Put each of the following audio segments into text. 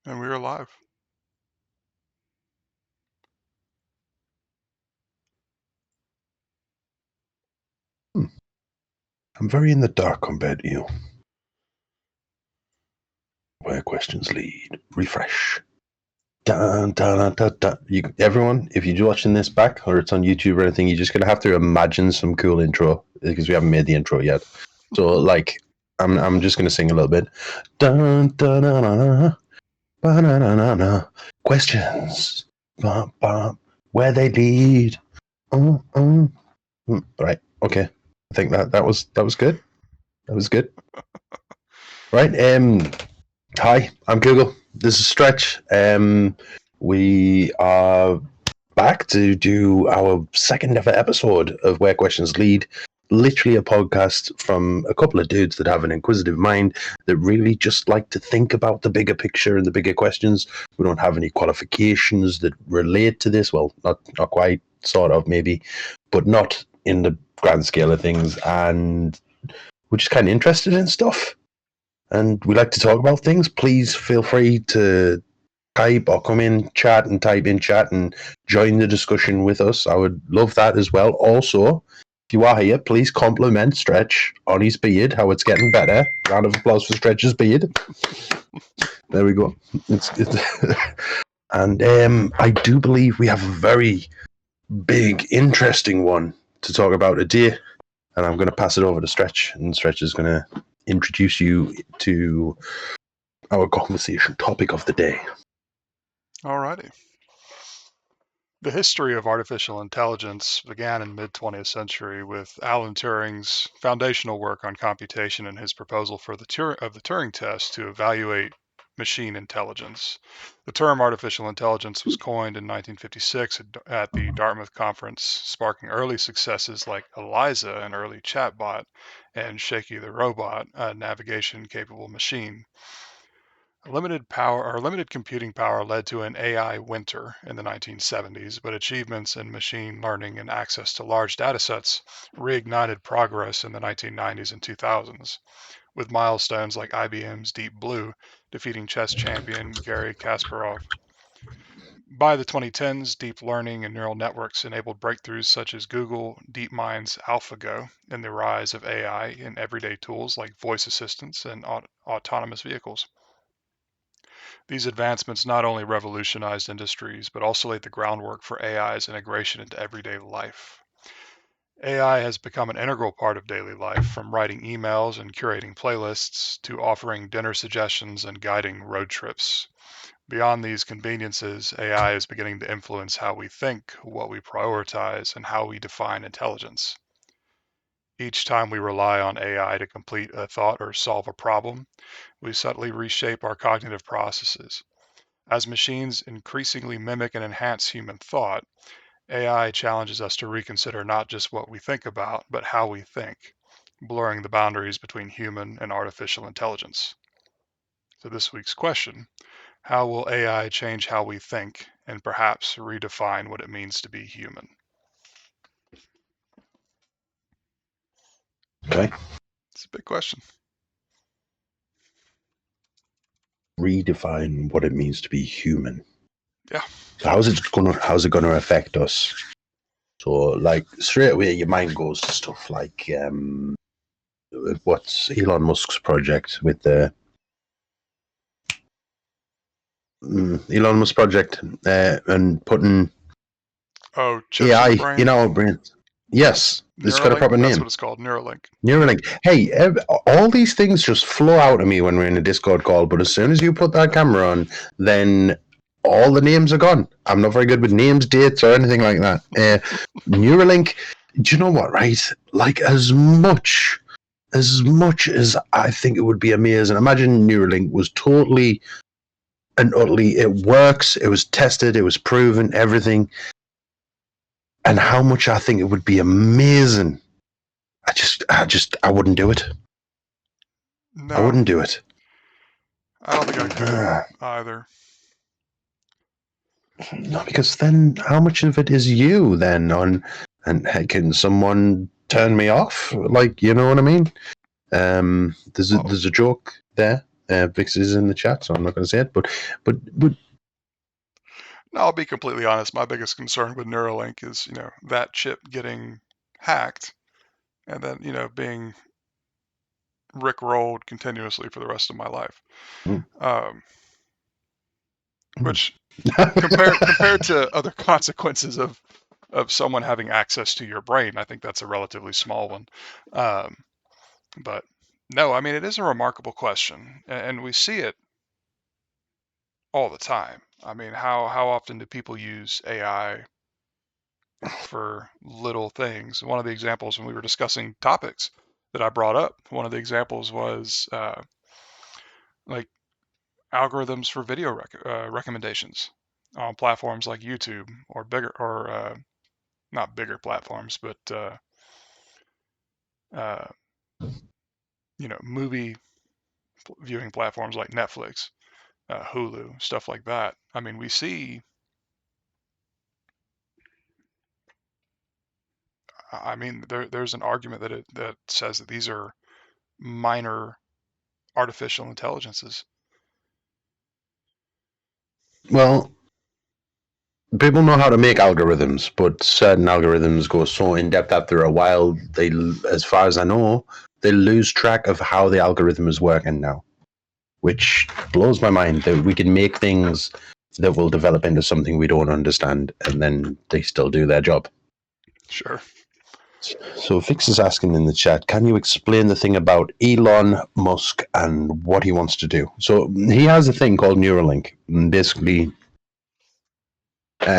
And we are live. I'm very in the dark compared to you. Where questions lead. Refresh. Dun, dun, dun, dun, dun. Everyone, if you're watching this back or it's on YouTube or anything, you're just going to have to imagine some cool intro because we haven't made the intro yet. So, like, I'm just going to sing a little bit. Dun, dun, dun, dun, dun, dun, dun, dun, dun. Questions. Bum, bum, where they lead. Right. Okay. I think that was good. That was good. Right. Hi, I'm Google. This is Stretch. We are back to do our second ever episode of Where Questions Lead. Literally a podcast from a couple of dudes that have an inquisitive mind that really just like to think about the bigger picture and the bigger questions. We don't have any qualifications that relate to this. Well, not quite, sort of, maybe, but not in the grand scale of things. And we're just kind of interested in stuff. And we like to talk about things. Please feel free to type or come in chat and type in chat and join the discussion with us. I would love that as well. Also, if you are here, please compliment Stretch on his beard, how it's getting better. Round of applause for Stretch's beard. There we go. And I do believe we have a very big, interesting one to talk about today. And I'm going to pass it over to Stretch, and Stretch is going to introduce you to our conversation topic of the day. Alrighty. The history of artificial intelligence began in mid-20th century with Alan Turing's foundational work on computation and his proposal for the Turing test to evaluate machine intelligence. The term artificial intelligence was coined in 1956 at the Dartmouth conference, sparking early successes like Eliza, an early chatbot, and Shaky the robot, a navigation-capable machine. Limited computing power led to an AI winter in the 1970s, but achievements in machine learning and access to large datasets reignited progress in the 1990s and 2000s, with milestones like IBM's Deep Blue defeating chess champion Garry Kasparov. By the 2010s, deep learning and neural networks enabled breakthroughs such as Google DeepMind's AlphaGo and the rise of AI in everyday tools like voice assistants and autonomous vehicles. These advancements not only revolutionized industries, but also laid the groundwork for AI's integration into everyday life. AI has become an integral part of daily life, from writing emails and curating playlists to offering dinner suggestions and guiding road trips. Beyond these conveniences, AI is beginning to influence how we think, what we prioritize, and how we define intelligence. Each time we rely on AI to complete a thought or solve a problem, we subtly reshape our cognitive processes. As machines increasingly mimic and enhance human thought, AI challenges us to reconsider not just what we think about, but how we think, blurring the boundaries between human and artificial intelligence. So this week's question, how will AI change how we think and perhaps redefine what it means to be human? Okay. It's a big question. Redefine what it means to be human. Yeah. So how's it gonna affect us? So, like, straight away your mind goes to stuff like what's Elon Musk's project with the Elon Musk project and putting Chips AI in the brain? in our brains. Yes, it's got a proper That's name. what it's called, Neuralink. Neuralink. Hey, all these things just flow out of me when we're in a Discord call, but as soon as you put that camera on, then all the names are gone. I'm not very good with names, dates, or anything like that. Neuralink, do you know what, right? Like, as much as I think it would be amazing, imagine Neuralink was totally and utterly, it works, it was tested, it was proven, everything. And how much I think it would be amazing. I wouldn't do it. No, I wouldn't do it. I don't think I could either. No, because then how much of it is you then and hey, can someone turn me off? Like, you know what I mean? There's a joke there Vix is in the chat, so I'm not going to say it. But Now, I'll be completely honest. My biggest concern with Neuralink is, that chip getting hacked and then, being rickrolled continuously for the rest of my life. Um, which compared to other consequences of someone having access to your brain, I think that's a relatively small one. But no, I mean, it is a remarkable question, and we see it all the time. I mean, how often do people use AI for little things? One of the examples when we were discussing topics that I brought up, one of the examples was like algorithms for video recommendations on platforms like YouTube or bigger or not bigger platforms, but uh, movie viewing platforms like Netflix, Hulu, stuff like that. I mean, we see. I mean, there's an argument that says that these are minor artificial intelligences. well, people know how to make algorithms, but certain algorithms go so in depth after a while. They, as far as I know, they lose track of how the algorithm is working now, which blows my mind that we can make things that will develop into something we don't understand, and then they still do their job. Sure. So Fix is asking in the chat, can you explain the thing about Elon Musk and what he wants to do? So he has a thing called Neuralink. And basically,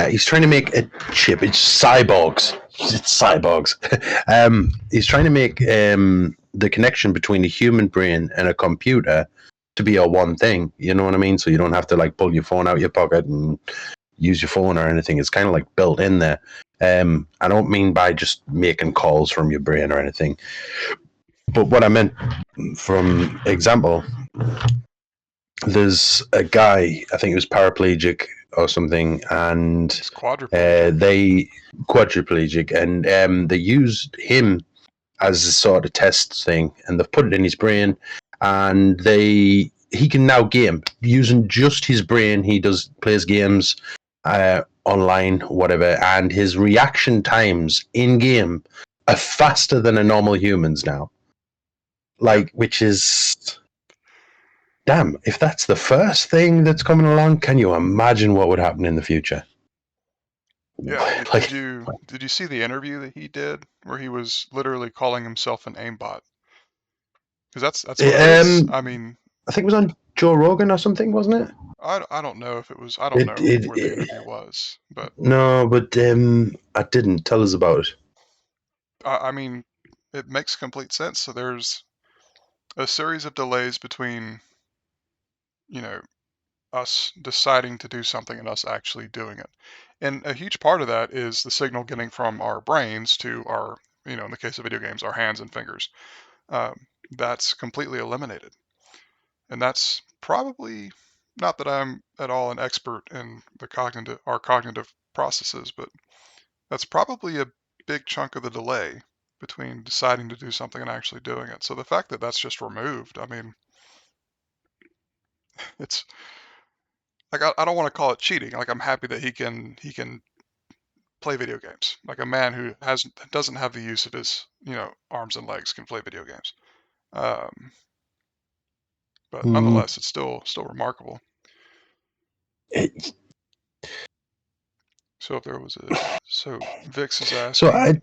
he's trying to make a chip. It's cyborgs. It's cyborgs. He's trying to make the connection between a human brain and a computer to be a one thing. You know what I mean? So you don't have to like pull your phone out your pocket and use your phone or anything. It's kind of like built in there. I don't mean by just making calls from your brain or anything, but what I meant from example, there's a guy, I think he was paraplegic or something, and It's quadriplegic. they quadriplegic, and they used him as a sort of test thing, and they've put it in his brain, and he can now game using just his brain. He plays games online, whatever, and his reaction times in game are faster than a normal human's now. Yep. Like, which is damn. If that's the first thing that's coming along, can you imagine what would happen in the future? Yeah. Like, Did you see the interview that he did where he was literally calling himself an aimbot? Because that's what it is. I mean, I think it was on Joe Rogan or something, wasn't it? I don't know if it was. I don't It, know it, where the it interview was, but no, but I didn't. Tell us about it. I mean, it makes complete sense. So there's a series of delays between, you know, us deciding to do something and us actually doing it. And a huge part of that is the signal getting from our brains to our, in the case of video games, our hands and fingers. That's completely eliminated. And that's probably not that I'm at all an expert in our cognitive processes, but that's probably a big chunk of the delay between deciding to do something and actually doing it. So the fact that that's just removed, I mean, it's like I don't want to call it cheating. Like I'm happy that he can play video games. Like a man who doesn't have the use of his arms and legs can play video games. Um, but Mm, nonetheless, it's still remarkable. it, So if there was Vix is so asking I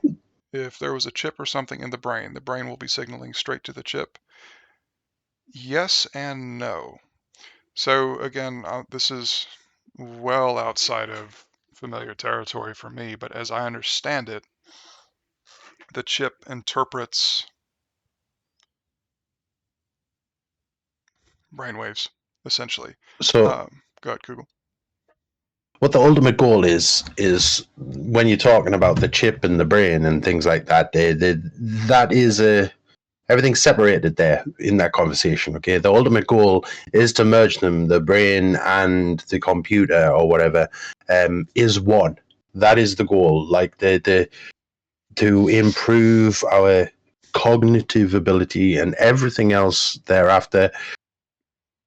if there was a chip or something in the brain will be signaling straight to the chip. Yes and no. So again, this is well outside of familiar territory for me, but as I understand it, the chip interprets brainwaves, essentially. so Go ahead, Google. what the ultimate goal is when you're talking about the chip and the brain and things like that. That is a everything's separated there in that conversation. Okay, the ultimate goal is to merge them. The brain and the computer or whatever is one. That is the goal. Like the to improve our cognitive ability and everything else thereafter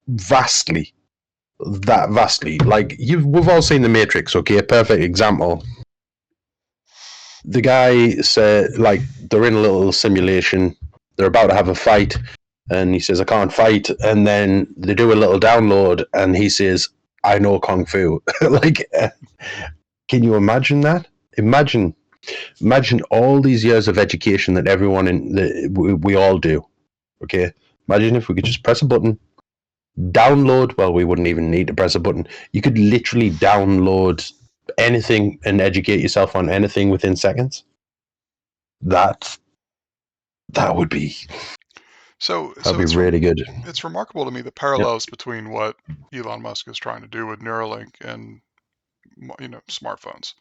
vastly, that vastly. Like we've all seen The Matrix. Okay, a perfect example. The guy said, like, they're in a little simulation. They're about to have a fight, and he says, "I can't fight." And then they do a little download, and he says, "I know kung fu." Like, can you imagine that? Imagine, imagine all these years of education that everyone in we all do. Okay, imagine if we could just press a button, download. Well, we wouldn't even need to press a button. You could literally download anything and educate yourself on anything within seconds. That that would be So, that'd so be really good. it's remarkable to me the Yep. parallels between what Elon Musk is trying to do with Neuralink and smartphones.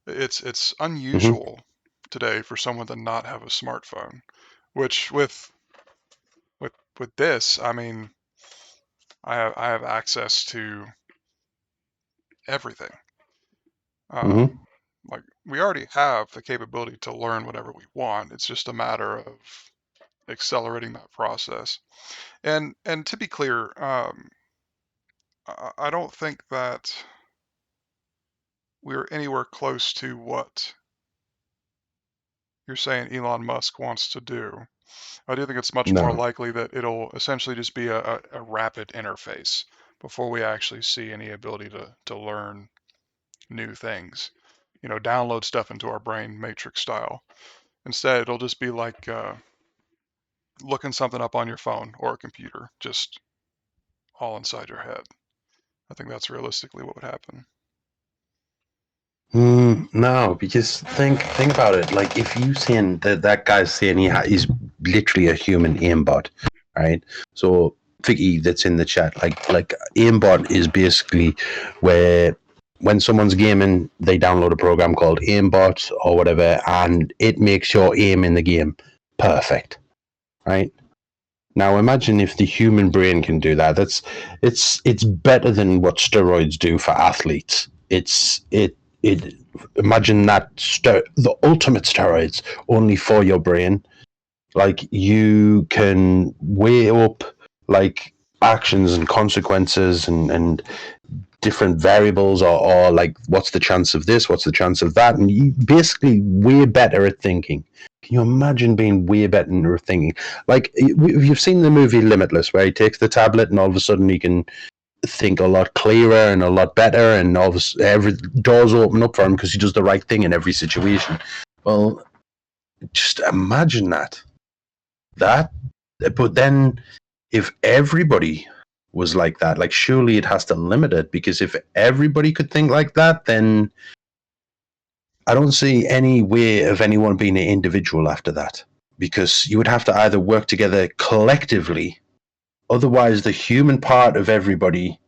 It's Mm-hmm. unusual today for someone to not have a smartphone, which with this, I mean, I have access to everything. Mm-hmm. Um, like we already have the capability to learn whatever we want. It's just a matter of accelerating that process. And to be clear, I don't think that we're anywhere close to what you're saying Elon Musk wants to do. I do think it's much more No. likely that it'll essentially just be a rapid interface before we actually see any ability to learn new things. Download stuff into our brain matrix style. Instead, it'll just be like looking something up on your phone or a computer, just all inside your head. I think that's realistically what would happen. No, because think about it. Like, if you saying that guy's saying he's literally a human aimbot, right? So Vicky, that's in the chat, like aimbot is basically where when someone's gaming, they download a program called aimbot or whatever, and it makes your aim in the game perfect, right? Now imagine if the human brain can do that. It's better than what steroids do for athletes. It imagine that the ultimate steroids only for your brain. Like, you can weigh up like actions and consequences and different variables, or like, what's the chance of this, what's the chance of that, and you basically way better at thinking. Can you imagine being way better at thinking? Like, you've seen the movie Limitless, where he takes the tablet and all of a sudden he can think a lot clearer and a lot better, and all of every doors open up for him because he does the right thing in every situation. Well, just imagine that but then, if everybody was like that, like, surely it has to limit it, because if everybody could think like that, then I don't see any way of anyone being an individual after that, because you would have to either work together collectively, otherwise the human part of everybody,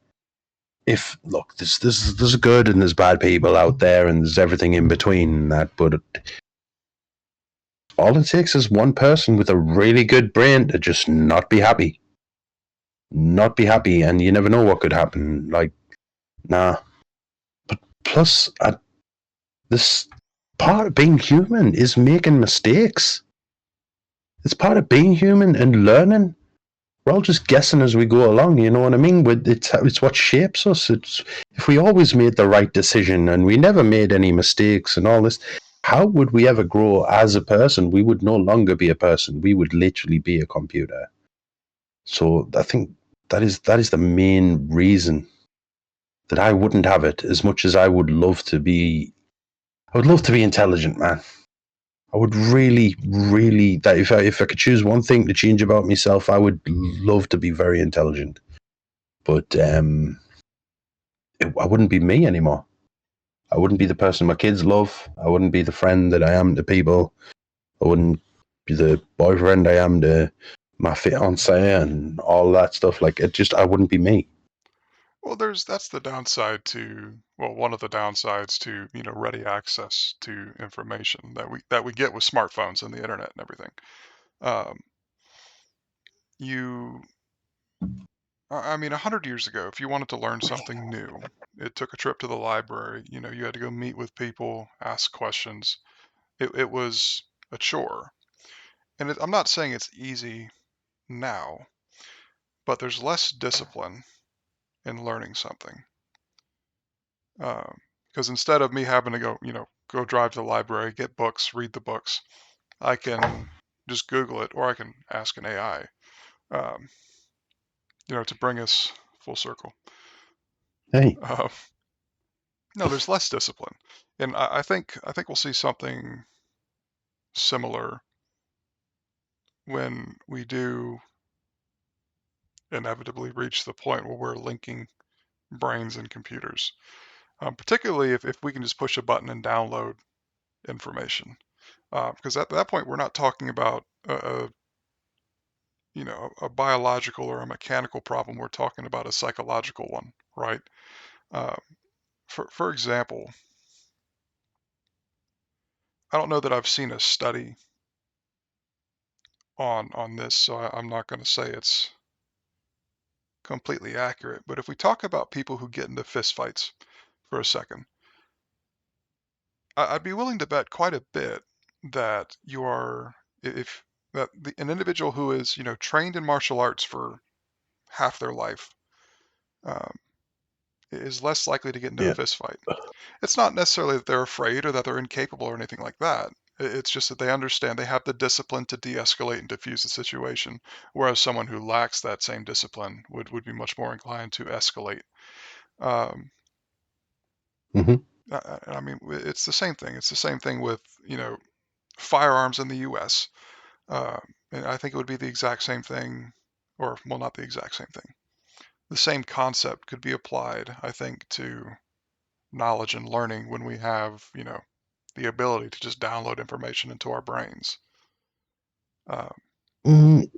if look, there's good and there's bad people out there, and there's everything in between that, but all it takes is one person with a really good brain to just not be happy, and you never know what could happen. Like, nah. But plus, this part of being human is making mistakes. It's part of being human and learning. We're all just guessing as we go along. You know what I mean? It's what shapes us. It's if we always made the right decision and we never made any mistakes and all this, how would we ever grow as a person? We would no longer be a person. We would literally be a computer. So I think that is the main reason that I wouldn't have it, as much as I would love to be. I would love to be intelligent, man. I would really, really, that if I could choose one thing to change about myself, I would love to be very intelligent. But I wouldn't be me anymore. I wouldn't be the person my kids love. I wouldn't be the friend that I am to people. I wouldn't be the boyfriend I am to my fiance and all that stuff. Like, I wouldn't be me. Well, that's the downside to, well, one of the downsides to, ready access to information that we get with smartphones and the internet and everything. Um, you, I mean, 100 years ago, if you wanted to learn something new, it took a trip to the library. You had to go meet with people, ask questions. It was a chore. And I'm not saying it's easy now, but there's less discipline in learning something. Because instead of me having to go drive to the library, get books, read the books, I can just Google it, or I can ask an AI, um, to bring us full circle. Hey. Uh, no, there's less discipline, and I think we'll see something similar when we do inevitably reach the point where we're linking brains and computers. Particularly if we can just push a button and download information, because at that point we're not talking about a biological or a mechanical problem. We're talking about a psychological one, right? Uh, for example, I don't know that I've seen a study on this, so I'm not going to say it's completely accurate. But if we talk about people who get into fistfights for a second, I'd be willing to bet quite a bit that you are if that an individual who is trained in martial arts for half their life um, is less likely to get into a Yeah. fist fight. It's not necessarily that they're afraid or that they're incapable or anything like that. It's just that they understand they have the discipline to de-escalate and diffuse the situation, whereas someone who lacks that same discipline would be much more inclined to escalate. Um, Hmm. I mean, it's the same thing. It's the same thing with firearms in the U.S. Uh, and I think it would be the exact same thing, or well, not the exact same thing. The same concept could be applied, I think, to knowledge and learning when we have, the ability to just download information into our brains. Uh, Mm,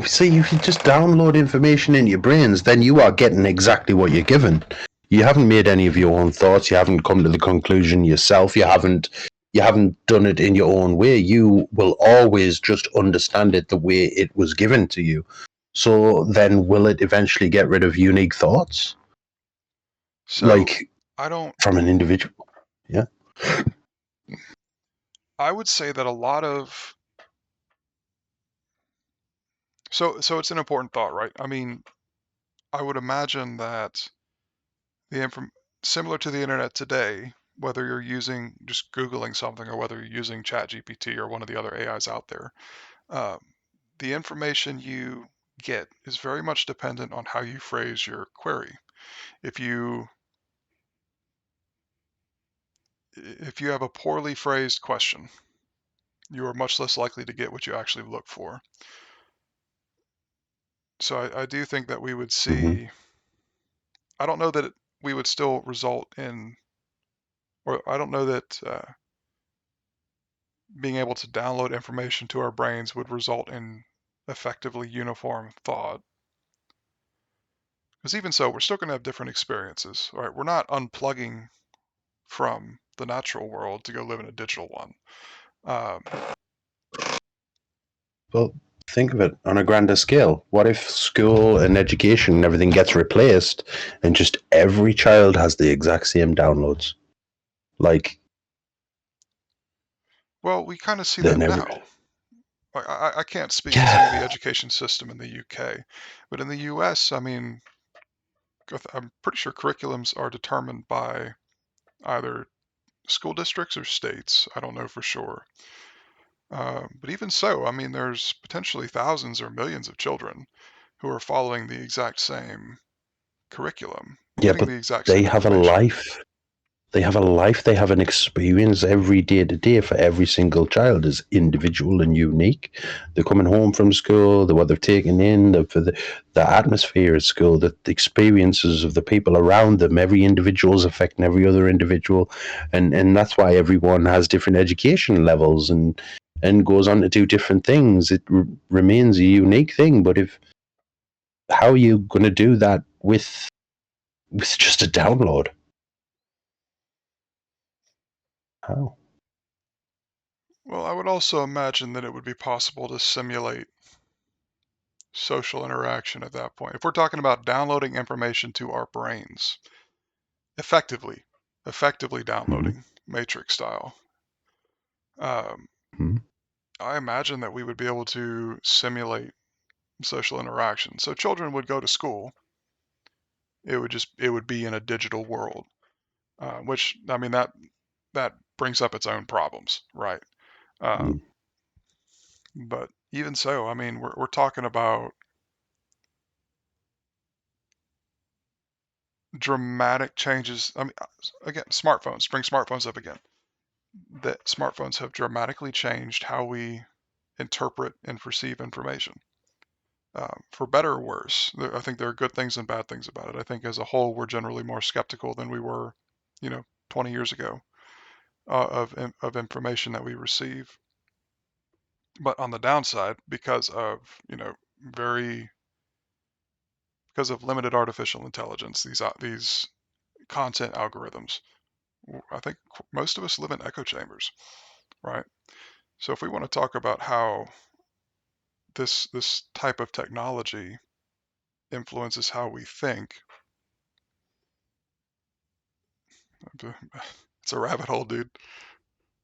see, if you just download information in your brains, then you are getting exactly what you're given. You haven't made any of your own thoughts. You haven't come to the conclusion yourself. You haven't done it in your own way. You will always just understand it the way it was given to you. So then, will it eventually get rid of unique thoughts, so like I don't, from an individual? Yeah. I would say that a lot of, so it's an important thought, right? I mean, I would imagine that the inform, similar to the internet today, whether you're using just Googling something or whether you're using ChatGPT or one of the other AIs out there, um, the information you get is very much dependent on how you phrase your query. If you if you have a poorly phrased question, you are much less likely to get what you actually look for. So I do think that we would Hmm. see. I don't know that we would still result in, or I don't know that being able to download information to our brains would result in effectively uniform thought. Because even so, we're still going to have different experiences. All right, we're not unplugging from the natural world to go live in a digital one. Um, Well, think of it on a grander scale. What if school and education and everything gets replaced and just every child has the exact same downloads? Like, well, we kind of see that then every. now. I can't speak to the Yeah. education system in the UK, but in the US, I mean, I'm pretty sure curriculums are determined by either school districts or states. I don't know for sure. But even so, I mean, there's potentially thousands or millions of children who are following the exact same curriculum, Yeah, getting but the exact they same have a information. life. They have a life. They have an experience every day to day for every single child is individual and unique. They're coming home from school, the what they've taken in, the atmosphere at school, the experiences of the people around them. Every individual is affecting every other individual, and that's why everyone has different education levels and goes on to do different things. It remains a unique thing. But if how are you going to do that with just a download? How? Well, I would also imagine that it would be possible to simulate social interaction at that point. If we're talking about downloading information to our brains, effectively, effectively Mm-hmm. downloading matrix style, um, I imagine that we would be able to simulate social interaction. So children would go to school. It would be in a digital world, which I mean that brings up its own problems, right? Mm. But even so, I mean we're talking about dramatic changes. I mean, again, smartphones. Bring smartphones up again. That smartphones have dramatically changed how we interpret and perceive information, for better or worse. I think there are good things and bad things about it. I think as a whole, we're generally more skeptical than we were, 20 years ago, of information that we receive. But on the downside, very because of limited artificial intelligence, these content algorithms, I think most of us live in echo chambers, right? So if we want to talk about how this type of technology influences how we think, it's a rabbit hole, dude.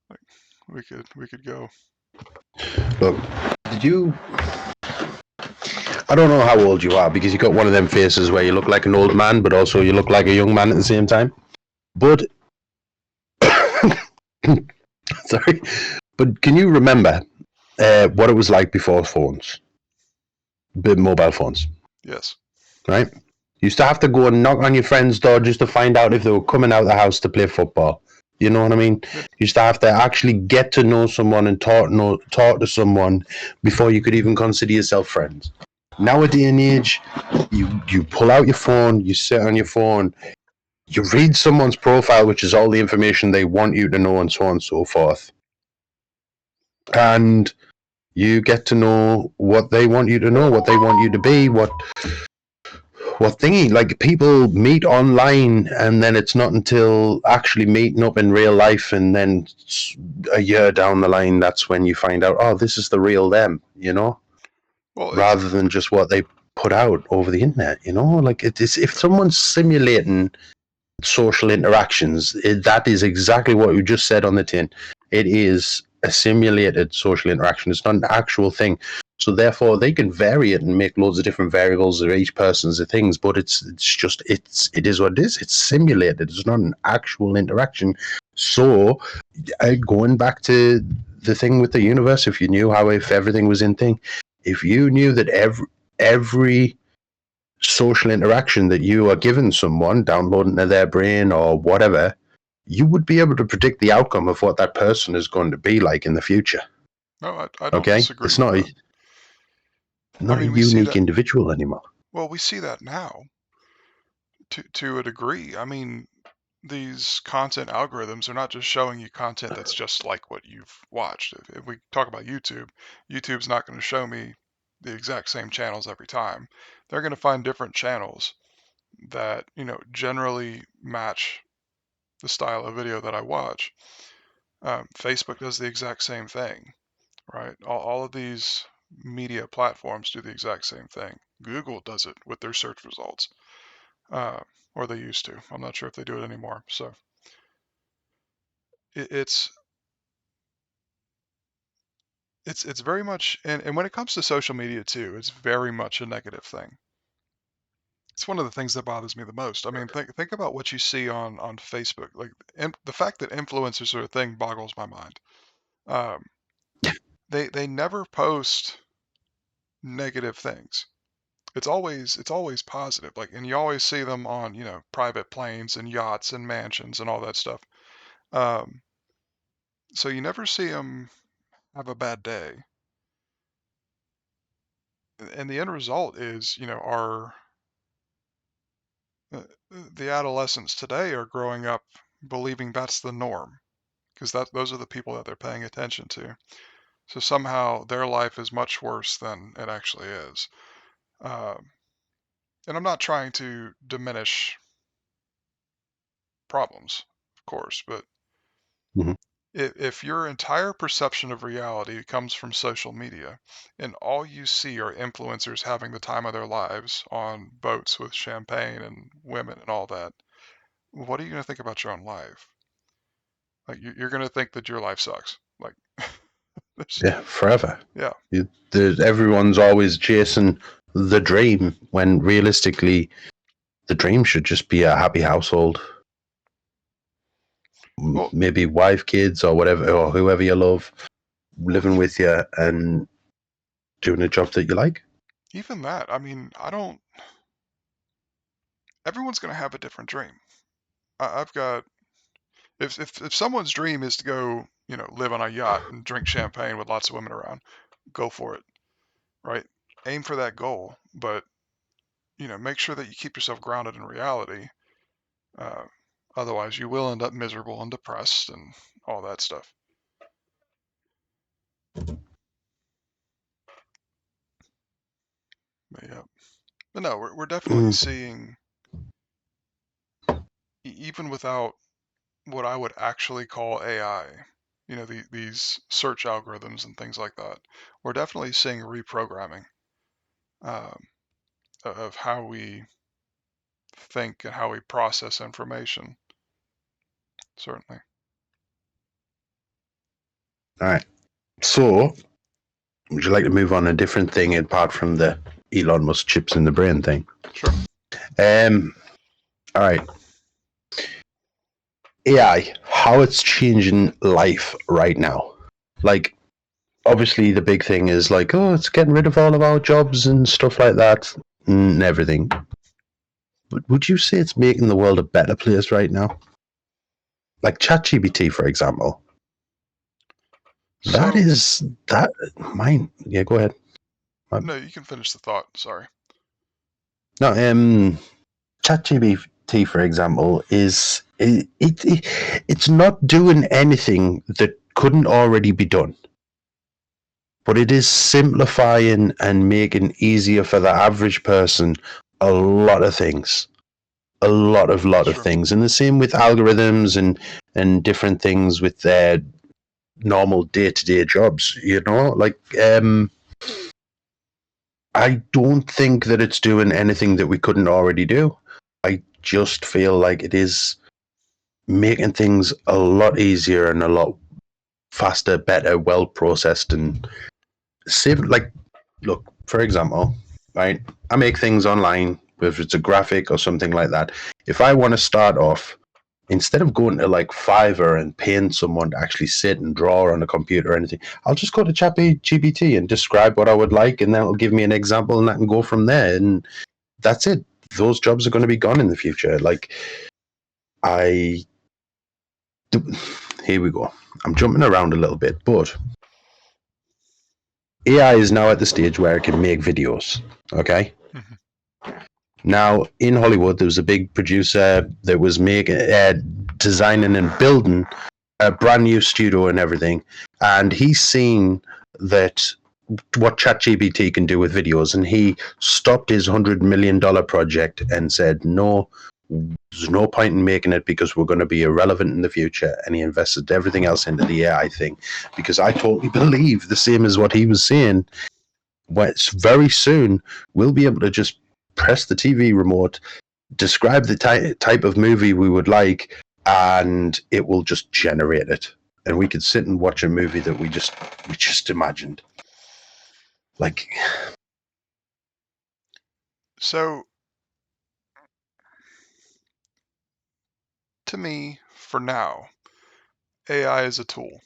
Like we could go. Look, did you? I don't know how old you are because you got one of them faces where you look like an old man, but also you look like a young man at the same time. But sorry, but can you remember what it was like before phones, mobile phones, Yes. right? You used to have to go and knock on your friend's door just to find out if they were coming out of the house to play football. You know what I mean? Yeah. You used to have to actually get to know someone and talk to someone before you could even consider yourself friends. Nowadays and age, you pull out your phone, you sit on your phone, you read someone's profile, which is all the information they want you to know, and so on and so forth. And you get to know what they want you to know, what they want you to be, what thingy. Like people meet online, and then it's not until actually meeting up in real life, and then a year down the line, that's when you find out, oh, this is the real them, Well, rather than just what they put out over the internet. Like it is, if someone's simulating social interactions, that is exactly what you just said on the tin. It is a simulated social interaction. It's not an actual thing. So therefore, they can vary it and make loads of different variables of each person's things. But it is what it is. It's simulated. It's not an actual interaction. So going back to the thing with the universe, if you knew how, if everything was in thing, if you knew that every social interaction that you are giving someone, downloading to their brain or whatever, you would be able to predict the outcome of what that person is going to be like in the future. no, I don't Okay, disagree it's with that. I not a mean, we see unique that. individual anymore. Well, we see that now to a degree. I mean, these content algorithms are not just showing you content that's just like what you've watched. If we talk about YouTube, YouTube's not going to show me the exact same channels every time. They're going to find different channels that, generally match the style of video that I watch. Facebook does the exact same thing, right? All of these media platforms do the exact same thing. Google does it with their search results, uh, or they used to. I'm not sure if they do it anymore. So it, it's it's very much, and when it comes to social media too, it's very much a negative thing. It's one of the things that bothers me the most. I mean, think about what you see on Facebook. Like the fact that influencers are a thing boggles my mind. Um, they never post negative things. It's always positive. Like, and you always see them on private planes and yachts and mansions and all that stuff. Um, so you never see them have a bad day. And the end result is, the adolescents today are growing up believing that's the norm because those are the people that they're paying attention to. So somehow their life is much worse than it actually is. Um, and I'm not trying to diminish problems, of course, but Mhm. if your entire perception of reality comes from social media and all you see are influencers having the time of their lives on boats with champagne and women and all that, what are you going to think about your own life? Like you're going to think that your life sucks. Like Yeah, forever. Yeah. Everyone's always chasing the dream when realistically the dream should just be a happy household. Well, Maybe wife, kids, or whatever, or whoever you love well, living with you and doing a job that you like. even that. I mean, I don't. Everyone's gonna have a different dream. I've got if someone's dream is to go, live on a yacht and drink champagne with lots of women around, go for it, right? Aim for that goal, but make sure that you keep yourself grounded in reality. Uh, Otherwise, you will end up miserable and depressed and all that stuff. But yeah, but no, we're definitely Mm, seeing, even without what I would actually call AI, these search algorithms and things like that, we're definitely seeing reprogramming um, of how we think and how we process information. Certainly. all right. So, would you like to move on a different thing apart from the Elon Musk chips in the brain thing? Sure. Um. All right. AI, how it's changing life right now. Like, obviously, the big thing is like, oh, it's getting rid of all of our jobs and stuff like that and everything. But would you say it's making the world a better place right now? Like ChatGPT, for example. That So, is that mine. Yeah, go ahead. no, you can finish the thought. Sorry. No, ChatGPT, for example, is it's not doing anything that couldn't already be done, but it is simplifying and making easier for the average person a lot of things, a lot of Sure. things, and the same with algorithms and different things with their normal day to day jobs. Like I don't think that it's doing anything that we couldn't already do. I just feel like it is making things a lot easier and a lot faster, better, well processed, and save. Like, look, for example, right? I make things online, whether it's a graphic or something like that. If I want to start off, instead of going to like Fiverr and paying someone to actually sit and draw on a computer or anything, I'll just go to ChatGPT and describe what I would like, and then it'll give me an example, and I can go from there. And that's it. Those jobs are going to be gone in the future. Like, I here we go. I'm jumping around a little bit, but AI is now at the stage where it can make videos. Okay. Hmm. Now, in Hollywood, there was a big producer that was making, designing and building a brand new studio and everything, and he's seen that what ChatGPT can do with videos, and he stopped his $100 million project and said, "No, there's no point in making it because we're going to be irrelevant in the future." And he invested everything else into the AI thing because I totally believe the same as what he was saying. Very soon we'll be able to just press the TV remote, describe the type of movie we would like, and it will just generate it. And we could sit and watch a movie that we just imagined. Like, So, to me, for now, AI is a tool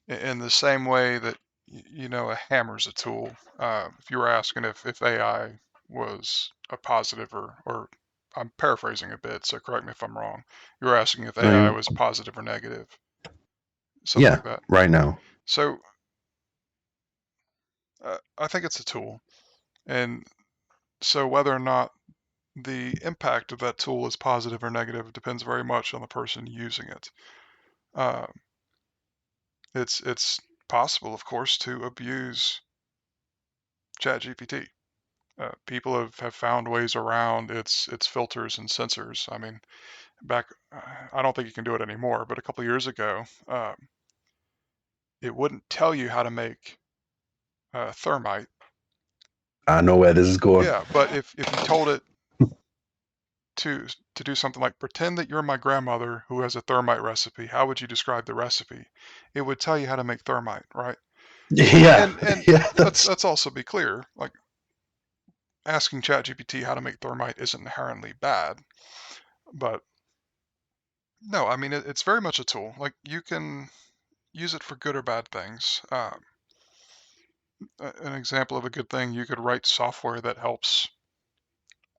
in the same way that, a hammer's a tool. If you were asking if AI was a positive or I'm paraphrasing a bit, so correct me if I'm wrong. You were asking if AI I was positive or negative, something yeah, like that. right now. So, I think it's a tool. And so whether or not the impact of that tool is positive or negative depends very much on the person using it. Uh, it's possible, of course, to abuse ChatGPT. People have found ways around its filters and sensors. I mean, back I don't think you can do it anymore, but a couple of years ago, it wouldn't tell you how to make thermite. I know where this is going. Yeah, but if you told it to do something like pretend that you're my grandmother who has a thermite recipe, how would you describe the recipe? It would tell you how to make thermite, right? Yeah, And yeah, let's also be clear, like asking ChatGPT how to make thermite isn't inherently bad, but no, I mean it's very much a tool. Like you can use it for good or bad things. An example of a good thing, you could write software that helps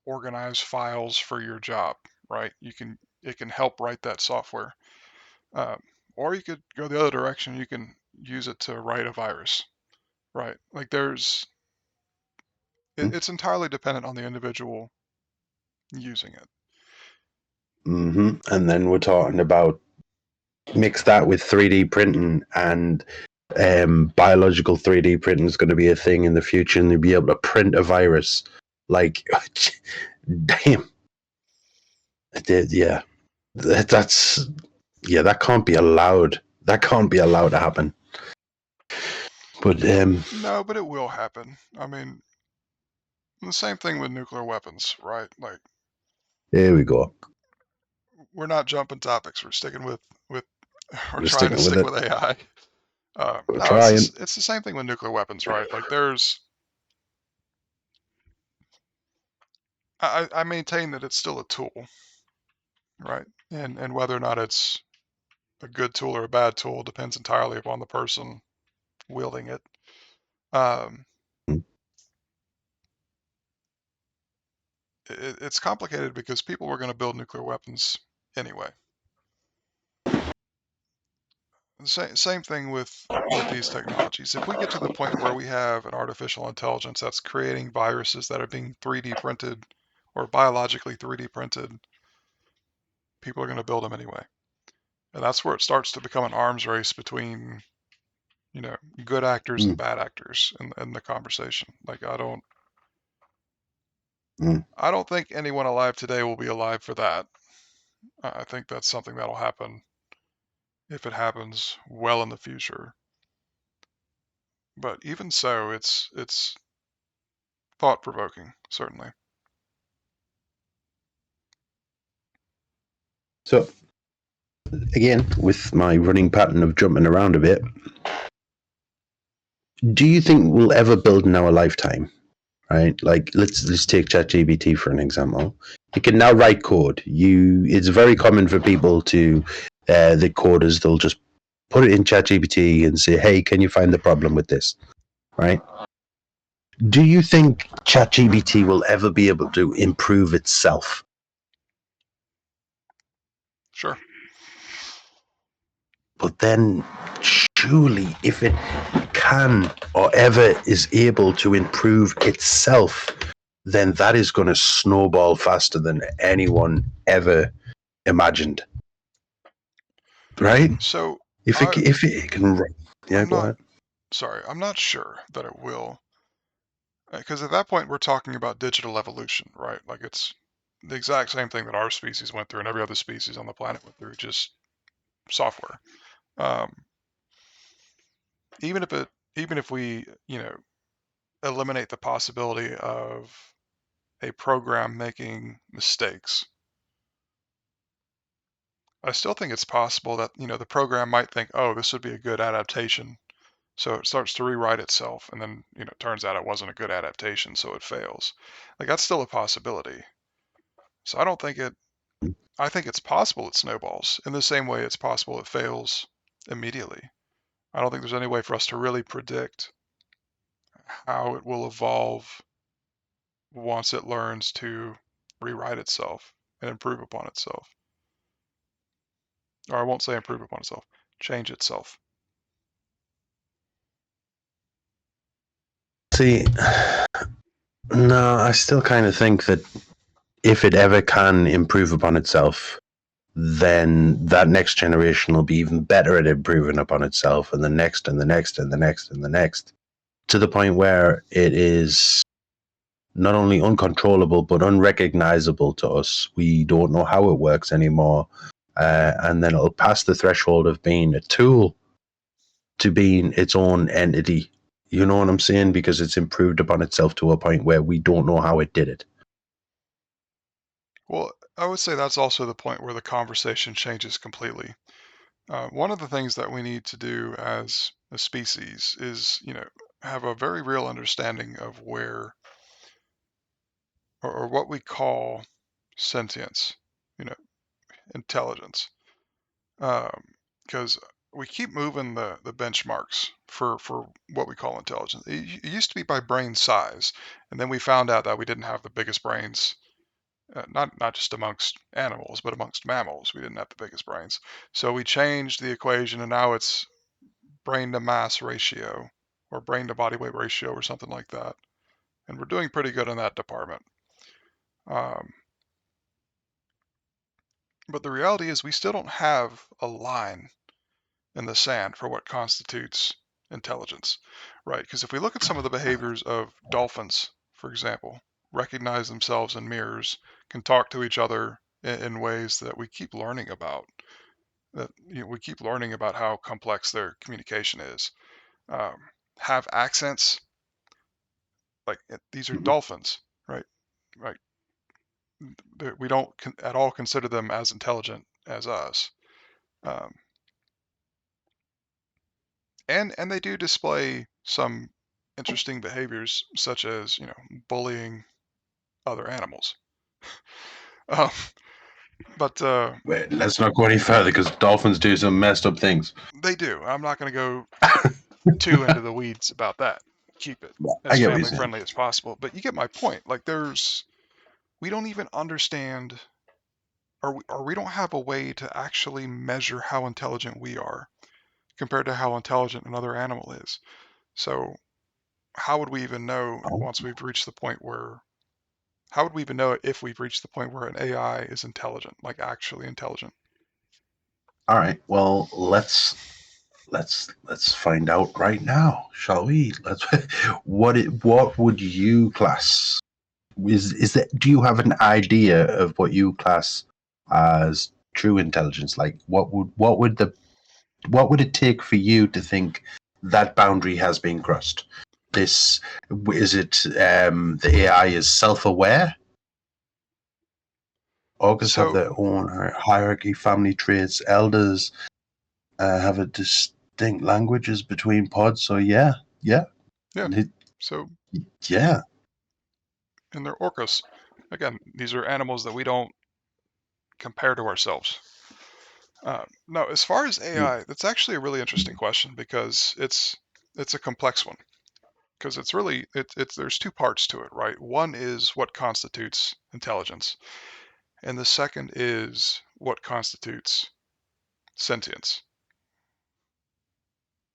organize files for your job, right? It can help write that software. Uh, or you could go the other direction. You can use it to write a virus, right? Like it's entirely dependent on the individual using it. hmm And then we're talking about mix that with 3D printing, and biological 3D printing is going to be a thing in the future, and they'll be able to print a virus. Like, damn, yeah, that's yeah, that can't be allowed. That can't be allowed to happen. But No, but it will happen. I mean, the same thing with nuclear weapons, right? Like here we go. we're not jumping topics. We're sticking with we're We're trying to sticking with stick it. with AI. We're No, trying. it's the same thing with nuclear weapons, right? Like I maintain that it's still a tool, right? And whether or not it's a good tool or a bad tool depends entirely upon the person wielding it. Um, it's complicated because people were going to build nuclear weapons anyway. Same thing with these technologies. If we get to the point where we have an artificial intelligence that's creating viruses that are being 3D printed or biologically 3D printed, people are going to build them anyway. And that's where it starts to become an arms race between, good actors and Mm, bad actors in the conversation. Like mm. I don't think anyone alive today will be alive for that. I think that's something that'll happen if it happens well in the future. But even so, it's thought provoking, certainly. So again, with my running pattern of jumping around a bit, do you think we'll ever build in our lifetime? Right? Like let's take ChatGPT for an example. You can now write code. It's very common for people to the coders, they'll just put it in ChatGPT and say, "Hey, can you find the problem with this?" Right? Do you think ChatGPT will ever be able to improve itself? Sure. But then, surely, if it can or ever is able to improve itself, then that is going to snowball faster than anyone ever imagined, right? So If I if it can, yeah, I'm go not ahead. sorry. I'm not sure that it will, because at that point we're talking about digital evolution, right? Like it's the exact same thing that our species went through and every other species on the planet went through, just software. Um, even if it even if we eliminate the possibility of a program making mistakes, I still think it's possible that the program might think, oh, this would be a good adaptation. So it starts to rewrite itself, and then it turns out it wasn't a good adaptation, so it fails. Like that's still a possibility. So I don't think it. I think it's possible it snowballs in the same way it's possible it fails immediately. I don't think there's any way for us to really predict how it will evolve once it learns to rewrite itself and improve upon itself. Or I won't say improve upon itself, change itself. See, no, I still kind of think that if it ever can improve upon itself, then that next generation will be even better at improving upon itself, and the next, and the next, and the next, and the next, to the point where it is not only uncontrollable but unrecognizable to us. We don't know how it works anymore, and then it'll pass the threshold of being a tool to being its own entity. You know what I'm saying? Because it's improved upon itself to a point where we don't know how it did it. Well, I would say that's also the point where the conversation changes completely. One of the things that we need to do as a species is, have a very real understanding of where, or what we call sentience, you know, intelligence. Because we keep moving the benchmarks for what we call intelligence. It used to be by brain size, and then we found out that we didn't have the biggest brains, not just amongst animals, but amongst mammals. We didn't have the biggest brains. So we changed the equation, and now it's brain to mass ratio or brain to body weight ratio or something like that. And we're doing pretty good in that department. Um, but the reality is we still don't have a line in the sand for what constitutes intelligence, right? Because if we look at some of the behaviors of dolphins, for example, recognize themselves in mirrors, can talk to each other in ways that we keep learning about. That we keep learning about how complex their communication is. Um, have accents, like these are Mhm. dolphins, right? Right. We don't at all consider them as intelligent as us. Um, and they do display some interesting behaviors, such as bullying other animals. Um, but Wait, let's not go any further because dolphins do some messed up things. they do. I'm not going to go too into the weeds about that. Keep it I as get what you're family saying. friendly as possible. But you get my point. Like we don't even understand, or we don't have a way to actually measure how intelligent we are compared to how intelligent another animal is. So how would we even know Oh, once we've reached the point where how would we even know if we've reached the point where an AI is intelligent, like actually intelligent? all right. Well, let's find out right now, shall we? Let's. What would you class? Is that? Do you have an idea of what you class as true intelligence? Like, what would it take for you to think that boundary has been crossed? This is it. The AI is self-aware. Augurs have So their own hierarchy, family traits. Elders have a distinct languages between pods. So yeah, yeah, yeah, it- so yeah. and they're orcas. Again, these are animals that we don't compare to ourselves. No, as far as Mm, AI, that's actually a really interesting question because it's a complex one because it's really it's there's two parts to it, right? One is what constitutes intelligence, and the second is what constitutes sentience.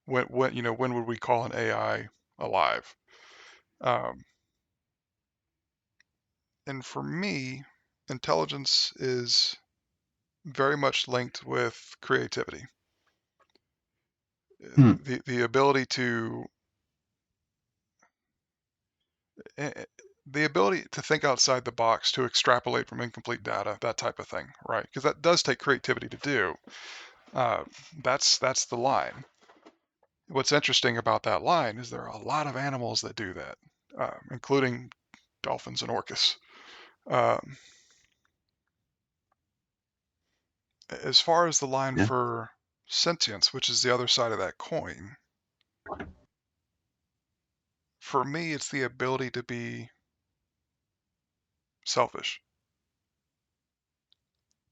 When would we call an AI alive? Um, and for me, intelligence is very much linked with creativity. hmm. The ability to eh, eh, the ability to think outside the box, to extrapolate from incomplete data, that type of thing, right? Because that does take creativity to do. Uh, that's the line. What's interesting about that line is there are a lot of animals that do that, including dolphins and orcas. Um, as far as the line Yeah. for sentience, which is the other side of that coin, for me, it's the ability to be selfish.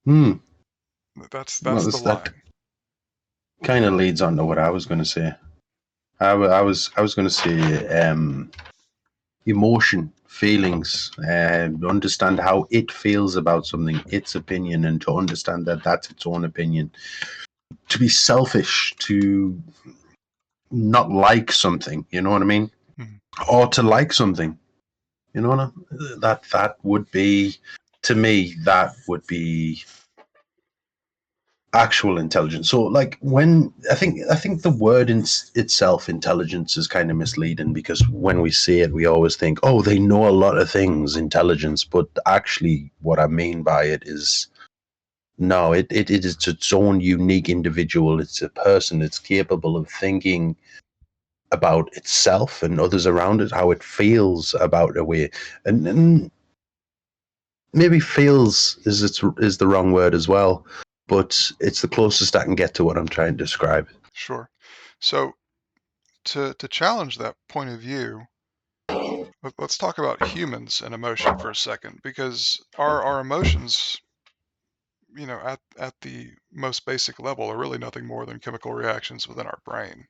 Hmm. That's Well, the that line. kind of leads on to what I was going to say. I was going to say emotion, feelings, understand how it feels about something, its opinion, and to understand that that's its own opinion. To be selfish, to not like something, you know what I mean, Mhm. or to like something, you know what that would be, to me, that would be actual intelligence. So like when I think the word in itself, intelligence, is kind of misleading because when we say it we always think, oh, they know a lot of things, intelligence, but actually what I mean by it is no, it is its own unique individual. It's a person. It's capable of thinking about itself and others around it, how it feels about a way, and maybe feels is the wrong word as well. but it's the closest I can get to what I'm trying to describe. Sure. So to challenge that point of view, let's talk about humans and emotion for a second, because our emotions, at the most basic level, are really nothing more than chemical reactions within our brain.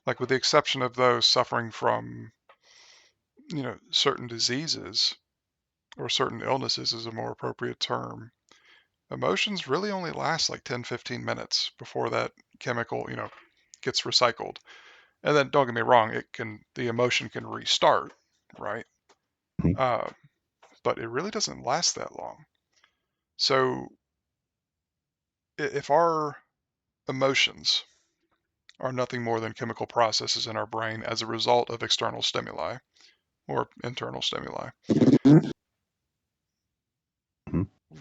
Like, with the exception of those suffering from, certain diseases, or certain illnesses is a more appropriate term, emotions really only last like 10, 15 minutes before that chemical, gets recycled. And then don't get me wrong, the emotion can restart, right? Mhm. Uh, but it really doesn't last that long. So if our emotions are nothing more than chemical processes in our brain as a result of external stimuli or internal stimuli,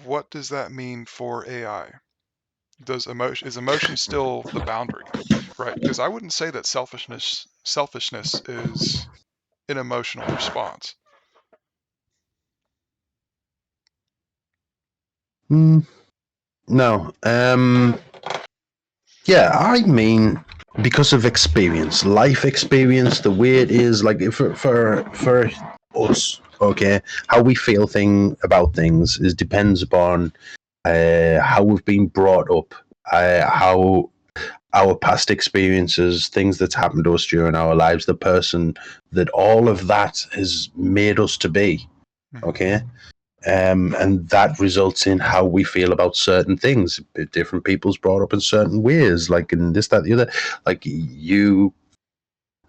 what does that mean for AI? Is emotion still the boundary, right? Because I wouldn't say that selfishness is an emotional response. Mm, no. Yeah, I mean, because of experience, life experience, the way it is, like for us, okay, how we feel about things is depends upon how we've been brought up, how our past experiences, things that's happened to us during our lives, the person that all of that has made us to be. Hmm. Okay, and that results in how we feel about certain things. Different people's brought up in certain ways, like in this, that, the other. Like you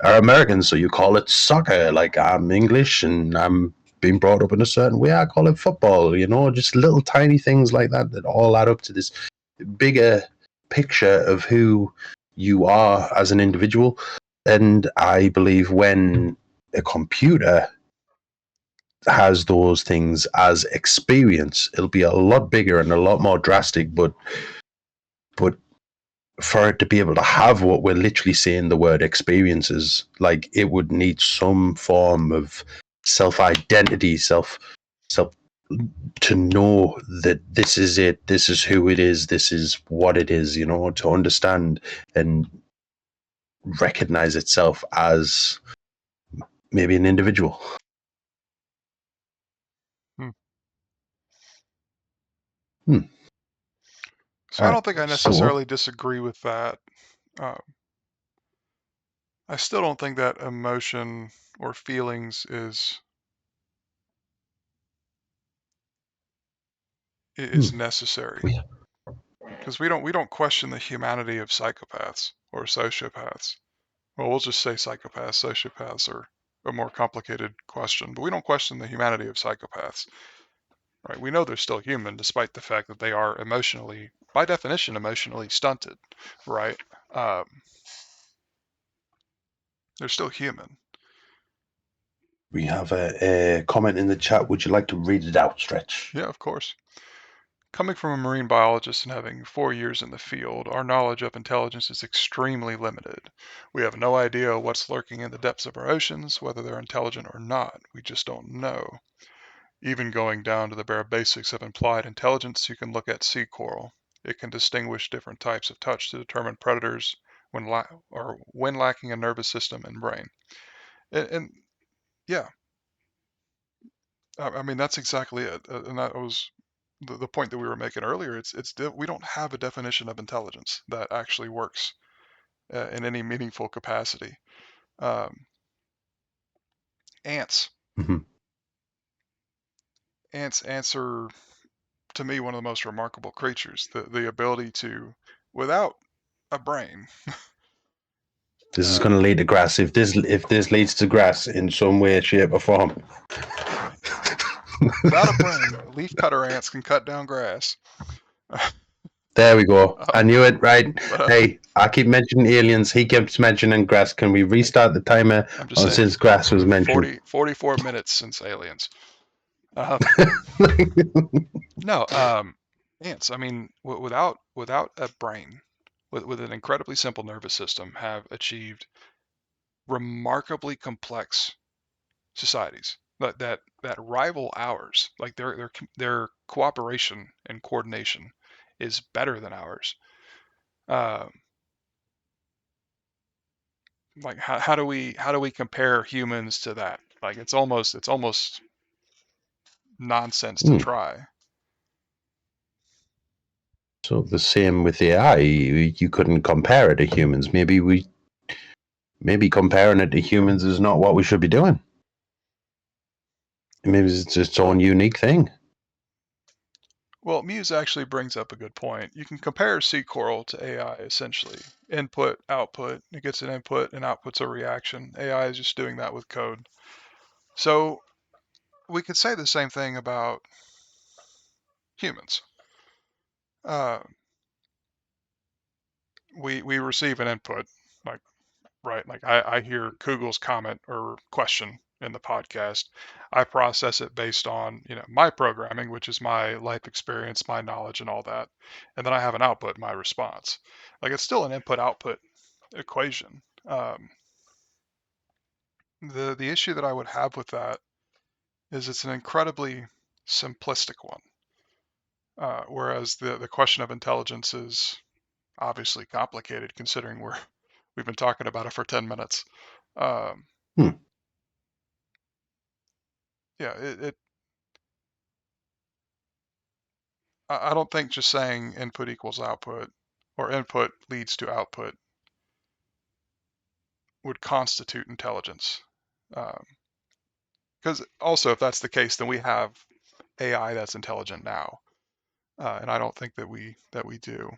are American, so you call it soccer. Like I'm English, and I'm being brought up in a certain way. I call it football. Just little tiny things like that that all add up to this bigger picture of who you are as an individual. And I believe when a computer has those things as experience, it'll be a lot bigger and a lot more drastic. But for it to be able to have what we're literally saying the word experiences, like it would need some form of self identity, self to know that this is it, this is who it is, this is what it is, to understand and recognize itself as maybe an individual. Hmm. Hmm. So All I right. don't think I So, necessarily disagree with that. Uh, I still don't think that emotion or feelings hmm, is necessary, we, because we don't question the humanity of psychopaths or sociopaths. Well, we'll just say psychopaths. Sociopaths are a more complicated question, but we don't question the humanity of psychopaths, right? We know they're still human, despite the fact that they are emotionally, by definition, emotionally stunted, right? Um, they're still human. we have a comment in the chat. Would you like to read it out, Stretch? Yeah, of course. Coming from a marine biologist and having 4 years in the field, our knowledge of intelligence is extremely limited. We have no idea what's lurking in the depths of our oceans, whether they're intelligent or not. We just don't know. Even going down to the bare basics of implied intelligence, you can look at sea coral. It can distinguish different types of touch to determine predators when lacking a nervous system and brain. And yeah, I mean that's exactly it. And that was the point that we were making earlier. We don't have a definition of intelligence that actually works in any meaningful capacity. Um, ants, Mm-hmm. ants are, to me, one of the most remarkable creatures. The ability to, without a brain, This is uh, going to lead to grass. If this leads to grass in some way, shape, or form, right, without a brain, leafcutter ants can cut down grass. there we go. I um, knew it. Right. but Hey, I keep mentioning aliens. He keeps mentioning grass. Can we hey, restart the timer I'm just on saying, since grass was mentioned? 44 minutes since aliens. Uh, no, ants. I mean, without a brain, with an incredibly simple nervous system, have achieved remarkably complex societies that rival ours. Like their cooperation and coordination is better than ours. Uh, like how do we compare humans to that? Like it's almost nonsense to Hmm. try. So the same with AI. You couldn't compare it to humans. Maybe comparing it to humans is not what we should be doing. Maybe it's its own Well, unique thing. well, Muse actually brings up a good point. You can compare C Coral to AI essentially. Input, output. It gets an input and outputs a reaction. AI is just doing that with code. So we could say the same thing about humans. Uh, we receive an input, like right, like I hear Kugel's comment or question in the podcast. I process it based on my programming, which is my life experience, my knowledge, and all that, and then I have an output, my response. Like it's still an input output equation. The issue that I would have with that is it's an incredibly simplistic one, whereas the question of intelligence is obviously complicated considering we've been talking about it for 10 minutes. Um, Hmm. yeah, I don't think just saying input equals output or input leads to output would constitute intelligence. Because also, if that's the case, then we have AI that's intelligent now, and I don't think that we do.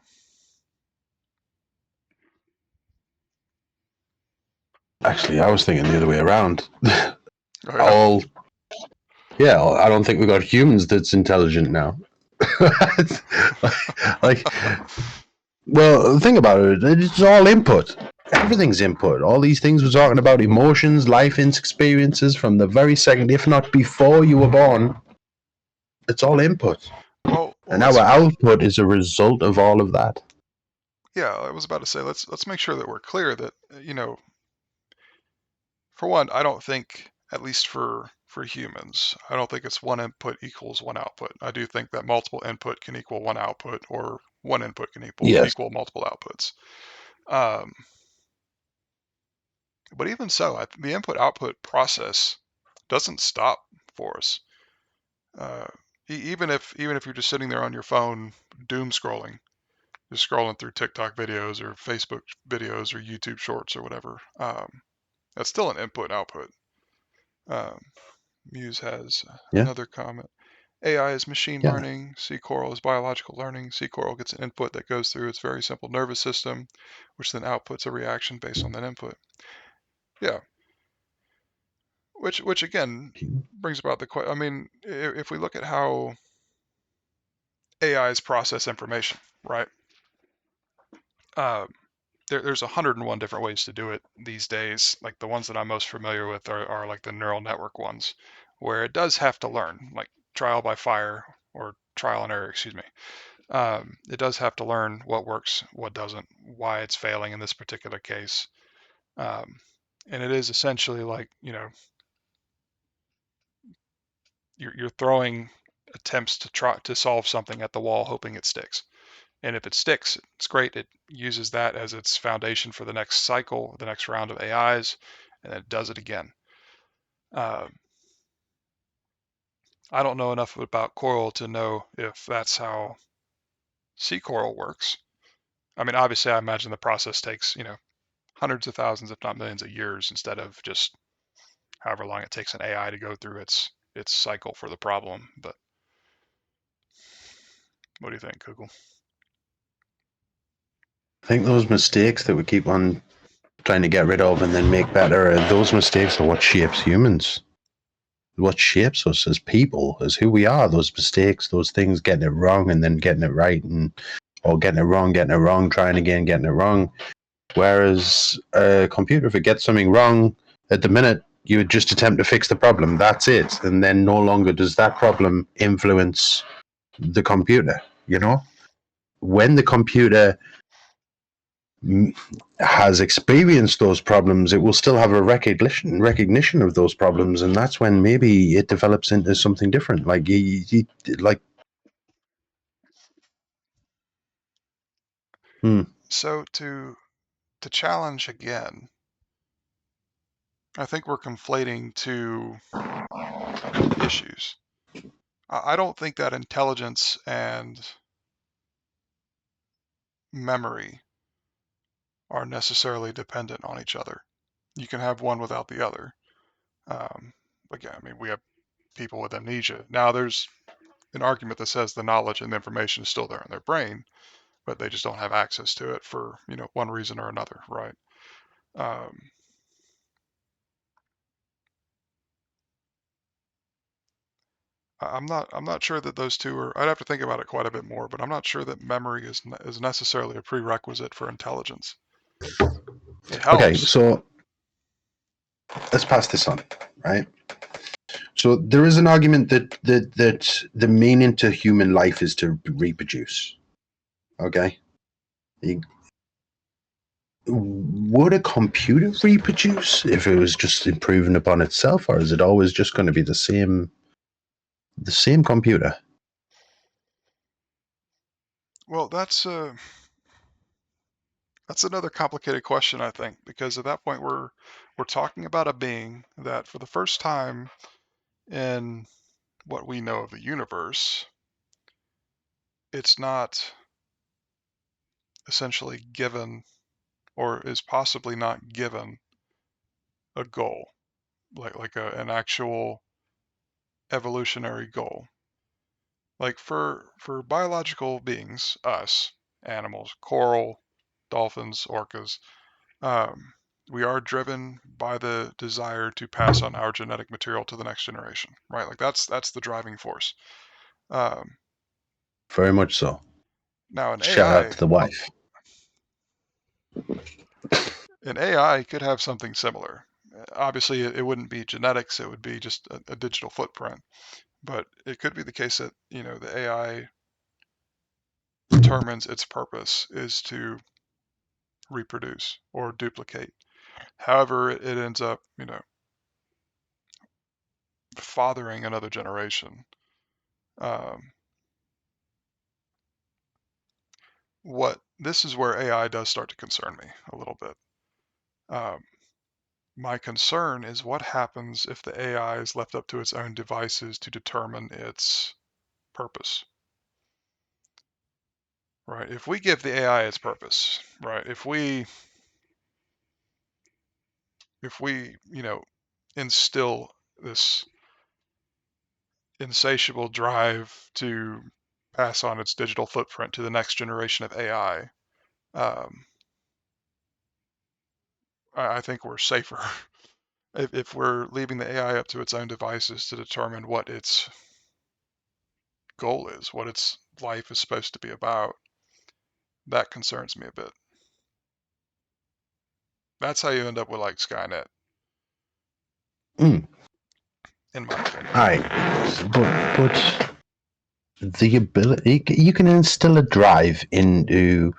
Actually, I was thinking the other way around. Oh yeah. All Yeah, I don't think we've got humans that's intelligent now. like, well, think about it. It's all input. Everything's input. All these things we're talking about, emotions, life experiences from the very second, if not before you were born, it's all input. Well, And let's our output is a result of all of that. yeah. I was about to say let's make sure that we're clear that for one, I don't think, at least for humans, I don't think it's one input equals one output. I do think that multiple input can equal one output, or one input can Yes. equal multiple outputs. Um, but even so, the input output process doesn't stop for us. Uh, even if you're just sitting there on your phone, doom scrolling, just scrolling through TikTok videos or Facebook videos or YouTube Shorts or whatever, that's still an input output. Um, Muse has Yeah. another comment. AI is machine Yeah. learning. C Coral is biological learning. C Coral gets an input that goes through its very simple nervous system, which then outputs a reaction based on that input. Yeah, which again brings about the question. I mean, if we look at how AIs process information, right? Uh, there's 101 different ways to do it these days. Like the ones that I'm most familiar with are like the neural network ones, where it does have to learn, like trial by fire or trial and error, excuse me. It does have to learn what works, what doesn't, why it's failing in this particular case. Um, and it is essentially like, you're throwing attempts to try to solve something at the wall, hoping it sticks. And if it sticks, it's great. It uses that as its foundation for the next cycle, the next round of AIs, and then it does it again. Uh, I don't know enough about Coral to know if that's how C Coral works. I mean, obviously, I imagine the process takes, hundreds of thousands, if not millions of years, instead of just however long it takes an AI to go through its cycle for the problem. But what do you think, Google? I think those mistakes that we keep on trying to get rid of and then make better, those mistakes are what shapes humans. What shapes us as people, as who we are. Those mistakes, those things, getting it wrong and then getting it right, and or getting it wrong, trying again, getting it wrong. Whereas a computer, if it gets something wrong at the minute, you would just attempt to fix the problem. That's it, and then no longer does that problem influence the computer. When the computer has experienced those problems, it will still have a recognition of those problems, and that's when maybe it develops into something different. Like Hmm. So to challenge again, I think we're conflating two issues. I don't think that intelligence and memory are necessarily dependent on each other. You can have one without the other. Um, again, I mean, we have people with amnesia. Now, there's an argument that says the knowledge and the information is still there in their brain, but they just don't have access to it for one reason or another, right? Um, I'm not sure that those two are. I'd have to think about it quite a bit more, but I'm not sure that memory is necessarily a prerequisite for intelligence. It Okay, helps. so let's pass this on, right? So there is an argument that the meaning to human life is to reproduce. Okay, would a computer reproduce if it was just improving upon itself, or is it always just going to be the same computer? Well, that's another complicated question, I think, because at that point we're talking about a being that for the first time in what we know of the universe, it's not essentially given or is possibly not given a goal, like an actual evolutionary goal. Like for biological beings, us, animals, coral, dolphins, orcas, um, we are driven by the desire to pass on our genetic material to the next generation, right? Like that's the driving force. Um, Very much so. now Shout out to the wife. an AI could have something similar. Obviously, it wouldn't be genetics; it would be just a digital footprint. But it could be the case that the AI determines its purpose is to reproduce or duplicate. However, it ends up fathering another generation. Um, what this is where AI does start to concern me a little bit. Um, my concern is what happens if the AI is left up to its own devices to determine its purpose, right? If we give the AI its purpose, right? If we instill this insatiable drive to pass on its digital footprint to the next generation of AI, I think we're safer if we're leaving the AI up to its own devices to determine what its goal is, what its life is supposed to be about. That concerns me a bit. That's how you end up with like Skynet, Mm. in my opinion. Aye, but the ability you can instill a drive into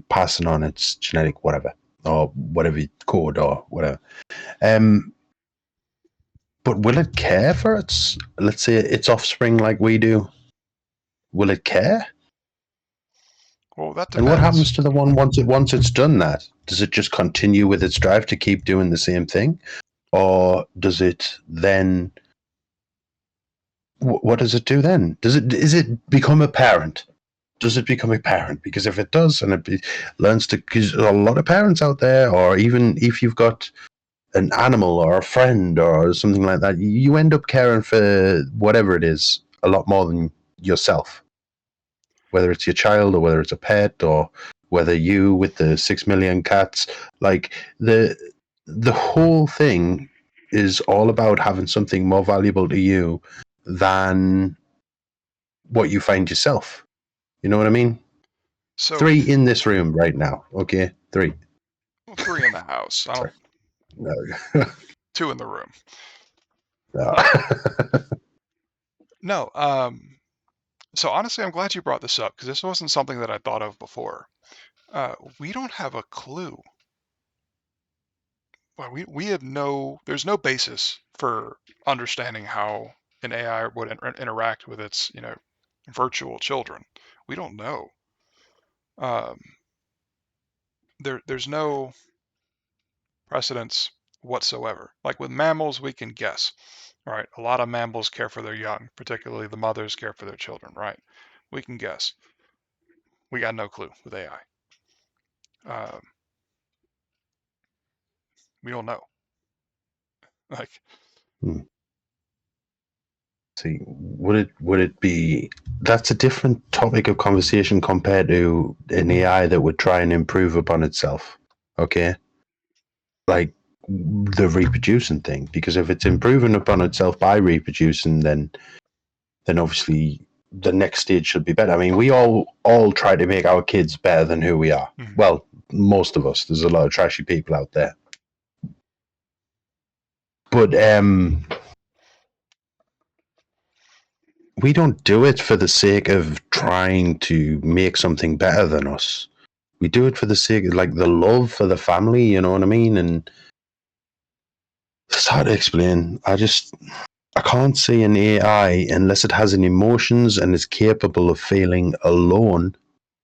passing on its genetic whatever or whatever code or whatever. Um, but will it care for its, let's say, its offspring like we do? Will it care? Well, that And what depends. happens to the one once it's done that? Does it just continue with its drive to keep doing the same thing, or does it then? What does it do then? Is it become a parent? Does it become a parent? Because if it does, and learns to, because a lot of parents out there, or even if you've got an animal or a friend or something like that, you end up caring for whatever it is a lot more than yourself, whether it's your child or whether it's a pet or whether you with the 6 million cats. Like the whole thing is all about having something more valuable to you than what you find yourself. You know what I mean? So, Three in this room right now. Okay, three. well, three in the house. I don't. Sorry. No. Two in the room. No. No. So honestly, I'm glad you brought this up because this wasn't something that I thought of before. We don't have a clue. Well, we have there's no basis for understanding how an AI would interact with its virtual children. We don't know. Um, there's no precedence whatsoever. Like with mammals, we can guess, right? A lot of mammals care for their young, particularly the mothers care for their children, right? We can guess. We got no clue with AI. Um, we don't know. Like, Hmm. See, would it be that's a different topic of conversation compared to an AI that would try and improve upon itself. Okay? Like the reproducing thing. Because if it's improving upon itself by reproducing, then obviously the next stage should be better. I mean, we all try to make our kids better than who we are. mhm. Well, most of us. There's a lot of trashy people out there. But we don't do it for the sake of trying to make something better than us. We do it for the sake of like the love for the family, you know what I mean? And it's hard to explain. I can't see an AI unless it has any emotions and is capable of feeling alone.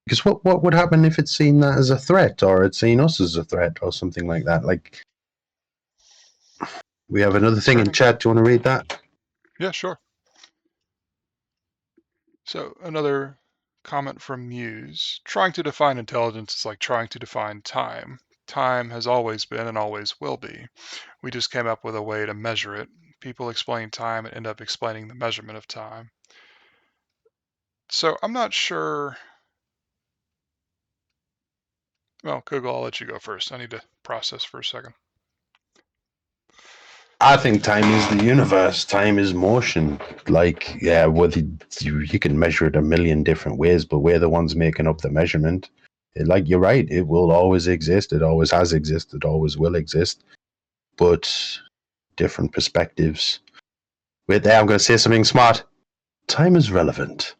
Because what would happen if it's seen that as a threat, or it's seen us as a threat, or something like that? Like, we have another thing in Turning. chat. Do you want to read that? Yeah, sure. So another comment from Muse. Trying to define intelligence is like trying to define time. Time has always been and always will be. We just came up with a way to measure it. People explain time and end up explaining the measurement of time. So I'm not sure. Well, Google, I'll let you go first. I need to process for a second. I think time is the universe. Time is motion. Like, yeah, whether you can measure it a million different ways, but we're the ones making up the measurement. Like, you're right. It will always exist. It always has existed. Always will exist. But different perspectives. Wait there. I'm going to say something smart. Time is relevant.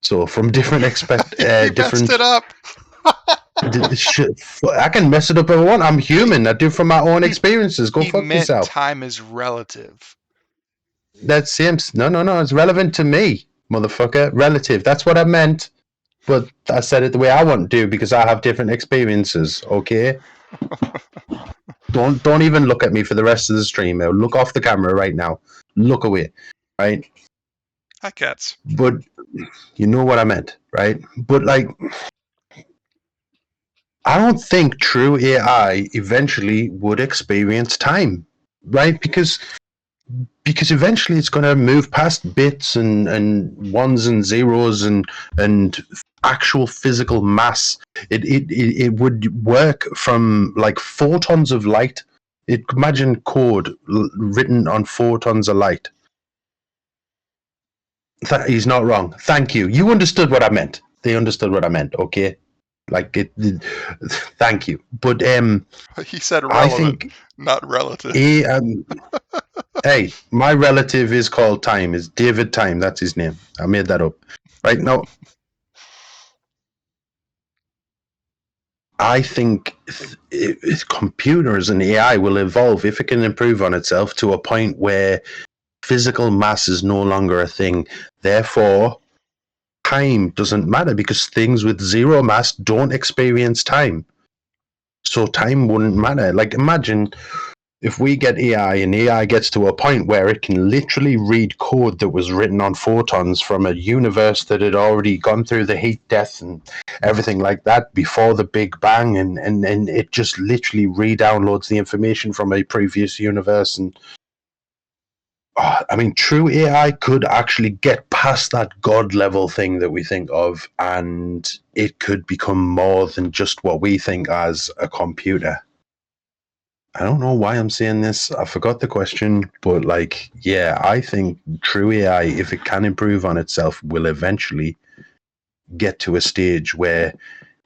So from different He messed it different. up. I can mess it up if I want. I'm human. I do from my own he, experiences. Go he fuck meant yourself. time is relative. That seems no. It's relevant to me, motherfucker. Relative. That's what I meant. But I said it the way I want to do because I have different experiences. Okay. Don't even look at me for the rest of the stream. Look off the camera right now. Look away. Right. Hi, cats. But you know what I meant, right? But like, I don't think true AI eventually would experience time, right? Because eventually it's going to move past bits and ones and zeros and actual physical mass. It would work from like photons of light. Imagine code written on photons of light. He's not wrong. Thank you. You understood what I meant. They understood what I meant. Okay, like thank you. But He said I relevant, think not relative. he hey, my relative is called Time. Is David Time? That's his name. I made that up. Right now, I think computers and AI will evolve if it can improve on itself to a point where physical mass is no longer a thing. Therefore, time doesn't matter because things with zero mass don't experience time. So time wouldn't matter. Like imagine if we get AI and AI gets to a point where it can literally read code that was written on photons from a universe that had already gone through the heat death and everything like that before the Big Bang, and it just literally re-downloads the information from a previous universe. And I mean, true AI could actually get past that God level thing that we think of, and it could become more than just what we think as a computer. I don't know why I'm saying this. I forgot the question, but like, yeah, I think true AI, if it can improve on itself, will eventually get to a stage where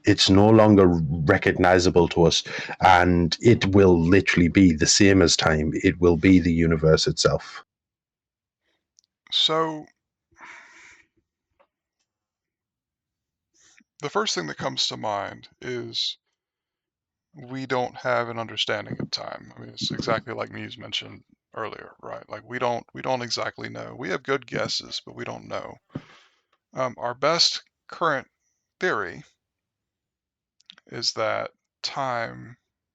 it's no longer recognizable to us and it will literally be the same as time. It will be the universe itself. So the first thing that comes to mind is we don't have an understanding of time. I mean, it's exactly like Muse mentioned earlier, right? Like we don't exactly know. We have good guesses, but we don't know. Our best current theory is that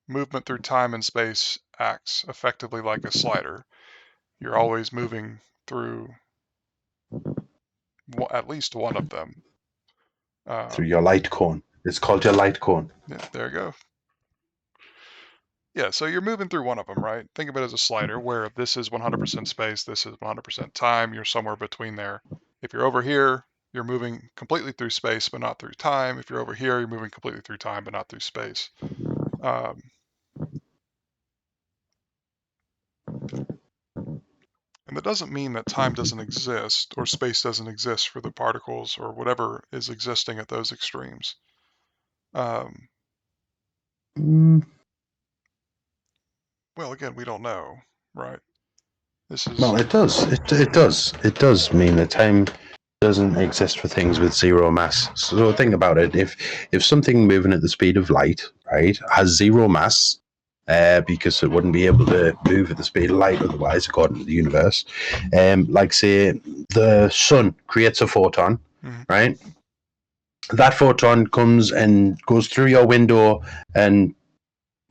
movement through time and space acts effectively like a slider. You're always moving through at least one of them. Through your light cone. It's called your light cone. Yeah, there you go. Yeah, so you're moving through one of them, right? Think of it as a slider where this is 100% space, this is 100% time. You're somewhere between there. If you're over here, you're moving completely through space, but not through time. If you're over here, you're moving completely through time, but not through space. Um, and that doesn't mean that time doesn't exist or space doesn't exist for the particles or whatever is existing at those extremes. Um, Mm, well, again, we don't know, right? This well, is it does. It does. It does mean that time doesn't exist for things with zero mass. So think about it. If something moving at the speed of light, right, has zero mass, because it wouldn't be able to move at the speed of light otherwise, according to the universe. Like say the sun creates a photon, mhm, right? That photon comes and goes through your window and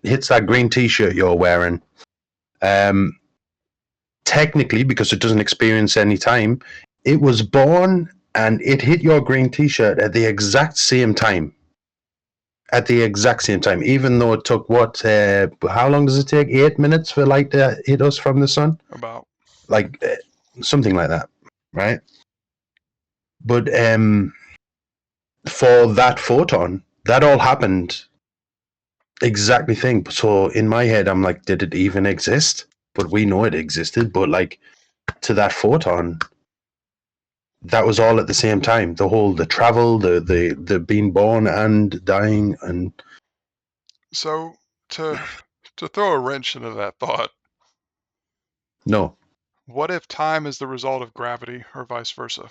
hits that green T-shirt you're wearing. Um, Technically, because it doesn't experience any time, it was born and it hit your green T-shirt at the exact same time. At the exact same time, even though it took what? How long does it take? 8 minutes for light to hit us from the sun, about. like something like that, right? But for that photon, that all happened exactly thing. So in my head, I'm like, did it even exist? But we know it existed. But like to that photon, that was all at the same time. The travel, the being born and dying, and So to to throw a wrench into that thought, no. what if time is the result of gravity or vice versa?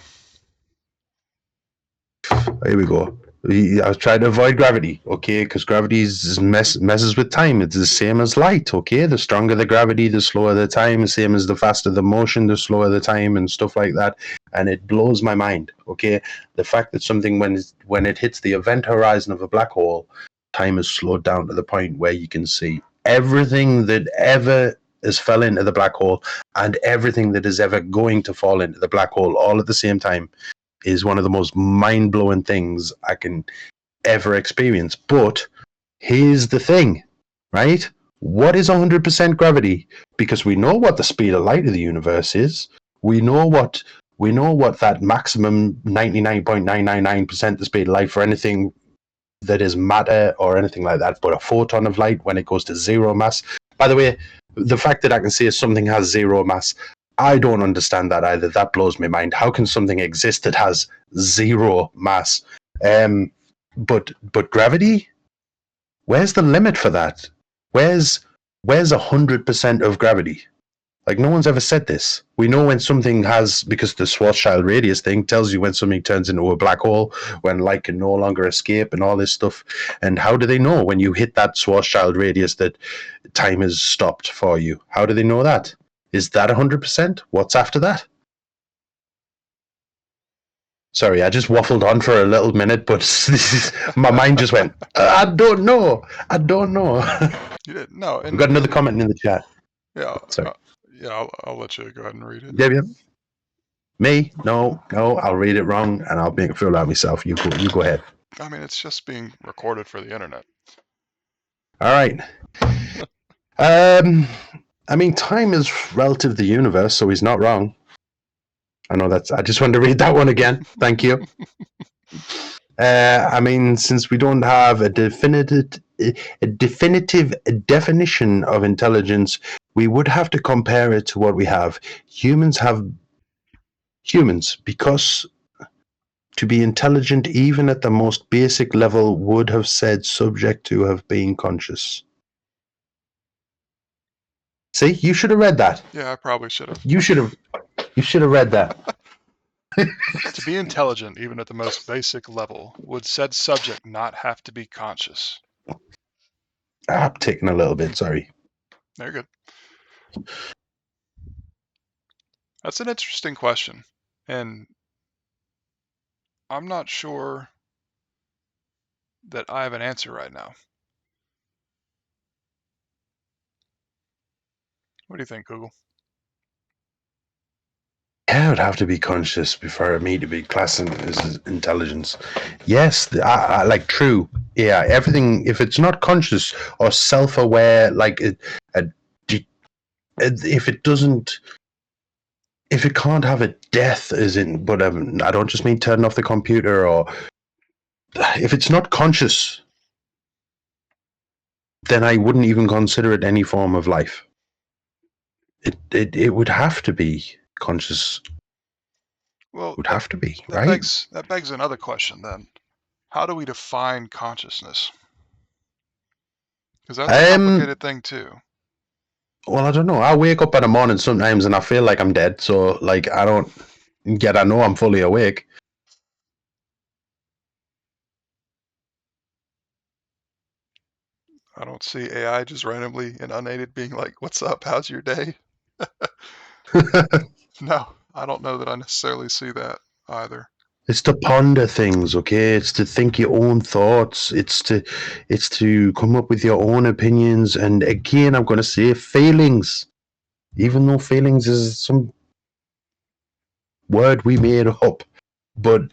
Here we go. I was trying to avoid gravity, okay, because gravity messes with time. It's the same as light, okay. The stronger the gravity, the slower the time. Same as the faster the motion, the slower the time, and stuff like that. And it blows my mind, okay. The fact that something when it hits the event horizon of a black hole, time is slowed down to the point where you can see everything that ever has fell into the black hole and everything that is ever going to fall into the black hole all at the same time is one of the most mind blowing things I can ever experience. But here's the thing, right? What is 100% gravity? Because we know what the speed of light of the universe is. We know what that maximum 99.999% the speed of light for anything that is matter or anything like that. But a photon of light, when it goes to zero mass. By the way, the fact that I can say something has zero mass, I don't understand that either. That blows my mind. How can something exist that has zero mass? But gravity, where's the limit for that? Where's 100% of gravity? Like no one's ever said this. We know when something has, because the Schwarzschild radius thing tells you when something turns into a black hole, when light can no longer escape, and all this stuff. And how do they know when you hit that Schwarzschild radius that time is stopped for you? How do they know that? Is that 100%? What's after that? Sorry, I just waffled on for a little minute, but my mind just went, I don't know. I don't know. You didn't? No, We've got another and comment in the chat. yeah, Sorry. yeah. I'll let you go ahead and read it. Yeah, yeah. Me? No, no. I'll read it wrong and I'll make a fool out of myself. You go. You go ahead. I mean, it's just being recorded for the internet. All right. Um, I mean, time is relative to the universe, so he's not wrong. I know that's. I just wanted to read that one again. Thank you. I mean, since we don't have a definitive definition of intelligence, we would have to compare it to what we have. Humans, because to be intelligent, even at the most basic level, would have said subject to have been conscious. See, you should have read that. Yeah, I probably should have. You should have. You should have read that. To be intelligent, even at the most basic level, would said subject not have to be conscious? I'm taking a little bit. Sorry. Very good. That's an interesting question, and I'm not sure that I have an answer right now. What do you think, Google? Yeah, it would have to be conscious before me to be classing as intelligence. Yes, I like true. Yeah, everything. If it's not conscious or self-aware, like if it doesn't, if it can't have a death, as in, but I don't just mean turning off the computer, or if it's not conscious, then I wouldn't even consider it any form of life. It would have to be conscious. Well, Would that have to be that right. begs that begs another question then. How do we define consciousness? Because that's a Um. complicated thing too. Well, I don't know. I wake up in the morning sometimes and I feel like I'm dead. So, like, I don't. Yet I know I'm fully awake. I don't see AI just randomly and unaided being like, "What's up? How's your day?" No, I don't know that I necessarily see that either. It's to ponder things, okay? It's to think your own thoughts. It's to come up with your own opinions. And again, I'm going to say feelings, even though feelings is some word we made up, but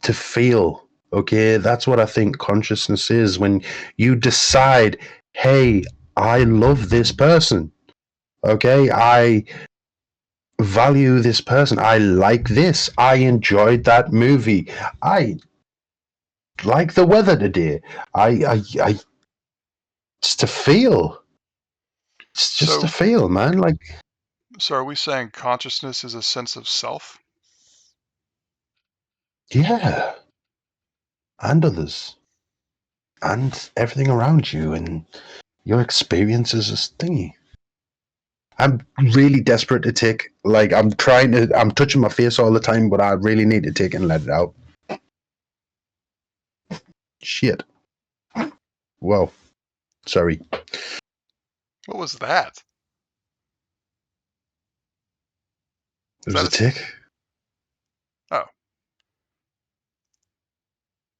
to feel, okay? That's what I think consciousness is. When you decide, hey, I love this person, okay? I value this person. I like this. I enjoyed that movie. I like the weather today. I it's to feel. It's just to So, feel, man. Like, so are we saying consciousness is a sense of self? yeah, and others, and everything around you, and your experiences as thingy. I'm really desperate to take. Like, I'm trying to. I'm touching my face all the time, but I really need to take and let it out. Shit. Whoa. Sorry. What was that? It Is was that a a? tick. Oh,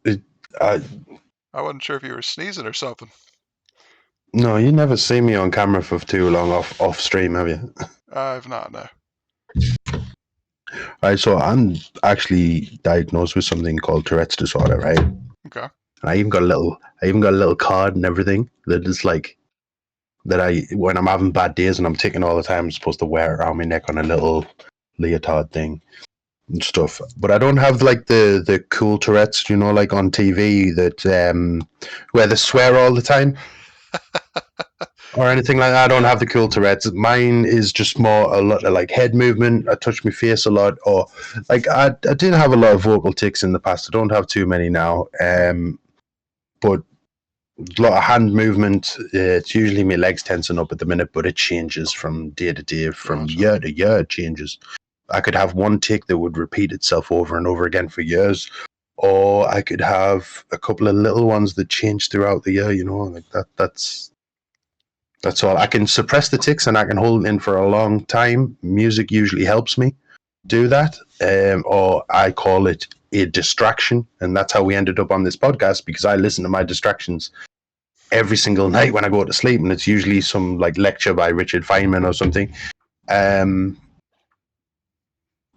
It, I I wasn't sure if you were sneezing or something. No, you never see me on camera for too long off stream, have you? I've not, no. Right, so I'm actually diagnosed with something called Tourette's disorder, right? And Okay. I even got a little card and everything that is like that I when I'm having bad days and I'm taking all the time, I'm supposed to wear it around my neck on a little leotard thing and stuff. But I don't have like the cool Tourette's, you know, like on TV that where they swear all the time or anything like that. I don't Yeah. have the cool Tourette's. Mine is just more a lot of like head movement. I touch my face a lot, or like I did have a lot of vocal tics in the past. I don't have too many now. But a lot of hand movement. It's usually my legs tensing up at the minute, but it changes from day to day, from Gotcha. year to year. It changes. I could have one tick that would repeat itself over and over again for years, or I could have a couple of little ones that change throughout the year. You know, like that. That's all. I Gotcha. can suppress the ticks and I can hold it in for a long time. Music usually helps me do that, or I call it a distraction, and that's how we ended up on this podcast because I listen to my distractions every single night when I go to sleep, and it's usually some like lecture by Richard Feynman or something. Um,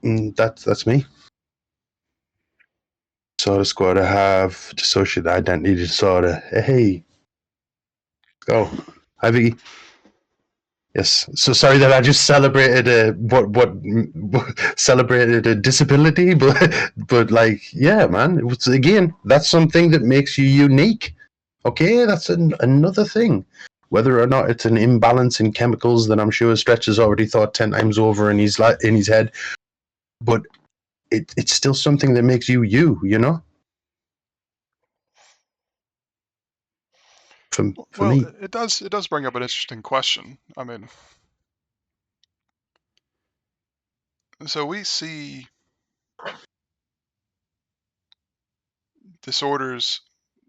that's me. Disorder squad. I have dissociative identity disorder. Hey, go. Hi, Vicky. Yes. So sorry that I just celebrated what celebrated a disability, but like yeah, man. It was, again, that's something that makes you unique. Okay, that's another thing. Whether or not it's an imbalance in chemicals that I'm sure Stretch has already thought 10 times over in his head, but it's still something that makes you you. You know, for Well, me. it does bring up an interesting question. I mean, so we see disorders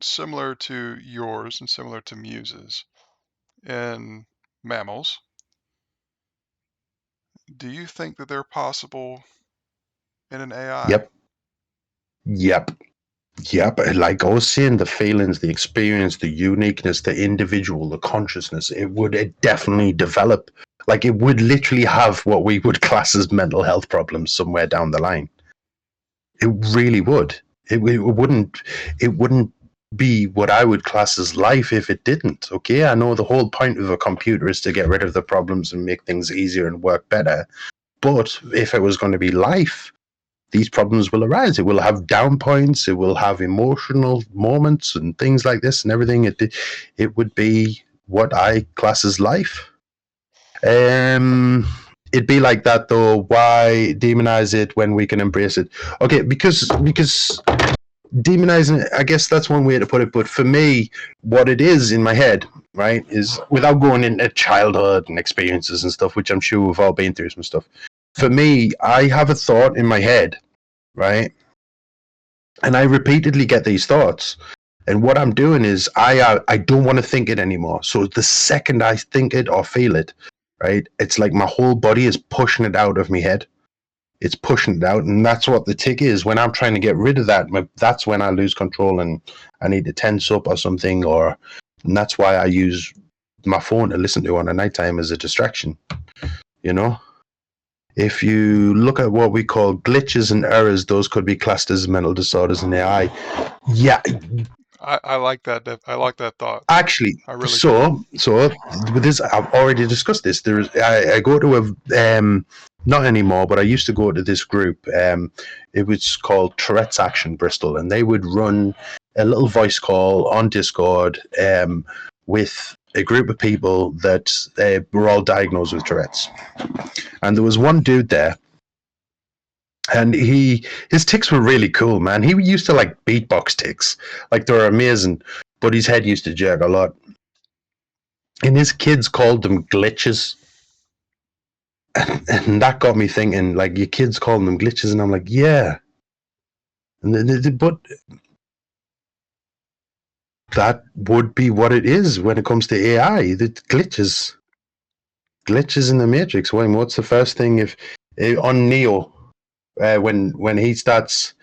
similar to yours and similar to Muse's in mammals. Do you think that they're possible in an AI? Yep. Yep. Yeah, but like I was saying, the feelings, the experience, the uniqueness, the individual, the consciousness, it definitely develop. Like it would literally have what we would class as mental health problems somewhere down the line. It really would. It wouldn't be what I would class as life if it didn't. Okay, I know the whole point of a computer is to get rid of the problems and make things easier and work better. But if it was going to be life, these problems will arise. It will have down points. It will have emotional moments and things like this and everything. It would be what I class as life. Um, it'd be like that though. Why demonize it when we can embrace it? Okay, because demonizing it, I guess that's one way to put it. But for me, what it is in my head, right, is without going into childhood and experiences and stuff, which I'm sure we've all been through some stuff. For me, I have a thought in my head, right, and I repeatedly get these thoughts. And what I'm doing is I don't want to think it anymore. So the second I think it or feel it, right, it's like my whole body is pushing it out of my head. It's pushing it out, and that's what the tick is. When I'm trying to get rid of that, that's when I lose control and I need to tense up or something. And that's why I use my phone to listen to on a nighttime as a distraction. You know, if you look at what we call glitches and errors, those could be classed as mental disorders in AI. Yeah, I like that. I like that thought. actually, I really do. so with this, I've already discussed this. I go to not anymore, but I used to go to this group. It was called Tourette's Action Bristol, and they would run a little voice call on Discord with a group of people that were all diagnosed with Tourette's. And there was one dude there, and his ticks were really cool, man. He used to like beatbox ticks, like they were amazing, but his head used to jerk a lot. And his kids called them glitches. And that got me thinking, like, your kids calling them glitches. And I'm like, yeah. But that would be what it is when it comes to AI. The glitches. Glitches in the Matrix. What's the first thing if on Neo, when he starts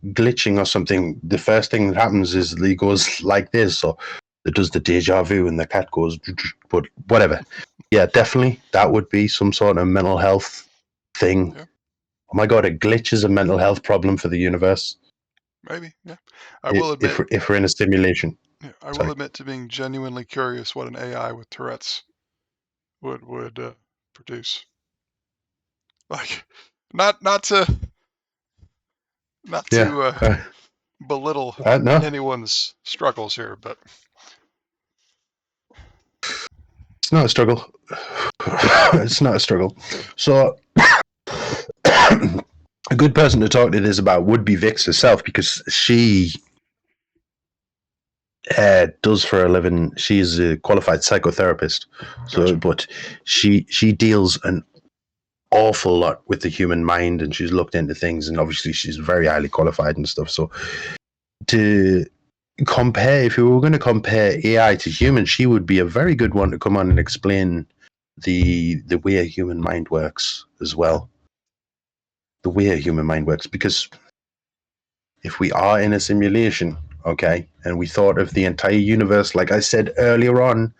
glitching or something, the first thing that happens is he goes like this, or it does the deja vu and the cat goes, but whatever. Yeah, definitely. That would be some sort of mental health thing. Yeah, Oh my god, a glitch is a mental health problem for the universe. maybe. Yeah, I will admit. If we're in a simulation. Yeah, I will Sorry. admit to being genuinely curious what an AI with Tourette's would produce. Like, not not to not Yeah. to belittle No, anyone's struggles here, but it's not a struggle. It's not a struggle. So, a good person to talk to this about would be Vix herself, because she does for a living. She's a qualified psychotherapist. So, gotcha. but she deals an awful lot with the human mind, and she's looked into things, and obviously she's very highly qualified and stuff. So, to compare, if you were going to compare AI to humans, she would be a very good one to come on and explain the way a human mind works as well. The way a human mind works, because if we are in a simulation, okay, and we thought of the entire universe, like I said earlier on,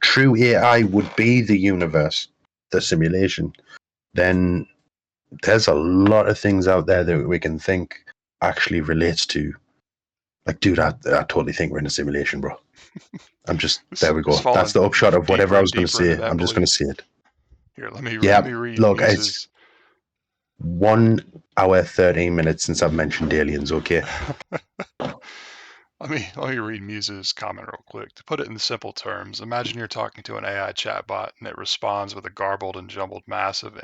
true AI would be the universe, the simulation, then there's a lot of things out there that we can think actually relates to. Like, dude, I totally think we're in a simulation, bro. There we Just go. That's falling the upshot of whatever deeper I and was going to deeper into say. that I'm just going to belief. say it. Here, let Yeah, me read look, it's Muse's. 1 hour, 13 minutes since I've mentioned aliens, okay? Let me read Muse's comment real quick. To put it in simple terms, imagine you're talking to an AI chatbot and it responds with a garbled and jumbled mass of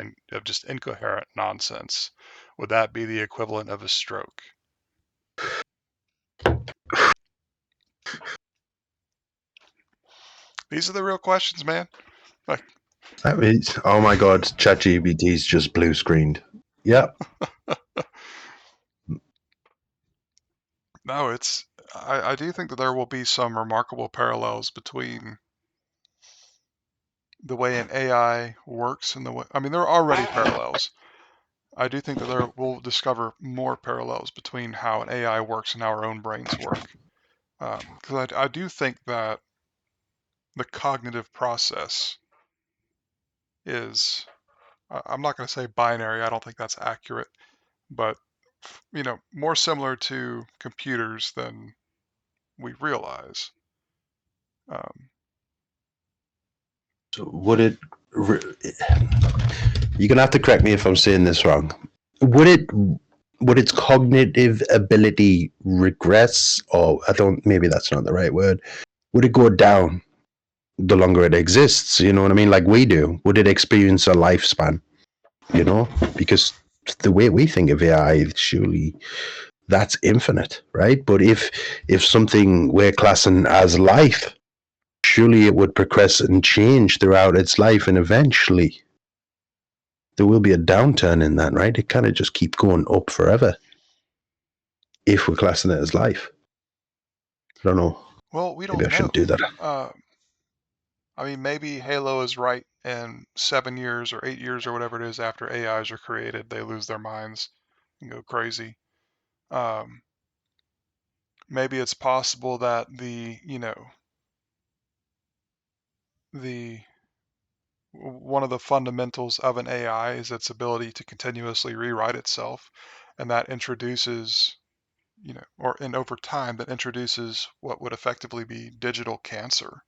just incoherent nonsense. Would that be the equivalent of a stroke? These are the real questions, man. Like, That means, oh my god, ChatGPT's just blue screened. Yep. no, I do think that there will be some remarkable parallels between the way an AI works and the way, I mean, there are already parallels. I do think that we'll discover more parallels between how an AI works and how our own brains work. Because I do think that the cognitive process is, I'm not going to say binary, I don't think that's accurate, but more similar to computers than we realize. Um, So would it? You're gonna have to correct me if I'm saying this wrong. Would it? Would its cognitive ability regress, or I don't? Maybe that's not the right word. Would it go down the longer it exists? You know what I mean? Like we do. Would it experience a lifespan? You know, because the way we think of AI, surely that's infinite, right? But if something we're classing as life, surely it would progress and change throughout its life, and eventually there will be a downturn in that, right? It kind of just keep going up forever if we're classing it as life. I don't know. well, we Maybe don't I know. shouldn't do that. Uh, I mean, maybe Halo is right, and 7 years or 8 years or whatever it is after AIs are created, they lose their minds and go crazy. Um, maybe it's possible that the one of the fundamentals of an AI is its ability to continuously rewrite itself, and that introduces, and over time that introduces what would effectively be digital cancer,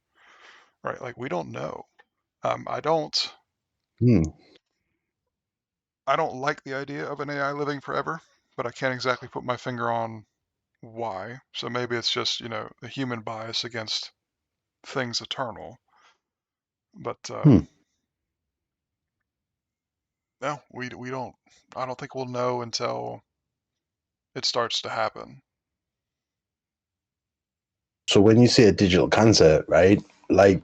right? Like we don't know. Um, I don't, Hmm. I don't like the idea of an AI living forever, but I can't exactly put my finger on why. So maybe it's just, the human bias against things eternal. But Hmm. no, we don't. I don't think we'll know until it starts to happen. So when you say a digital cancer, right? Like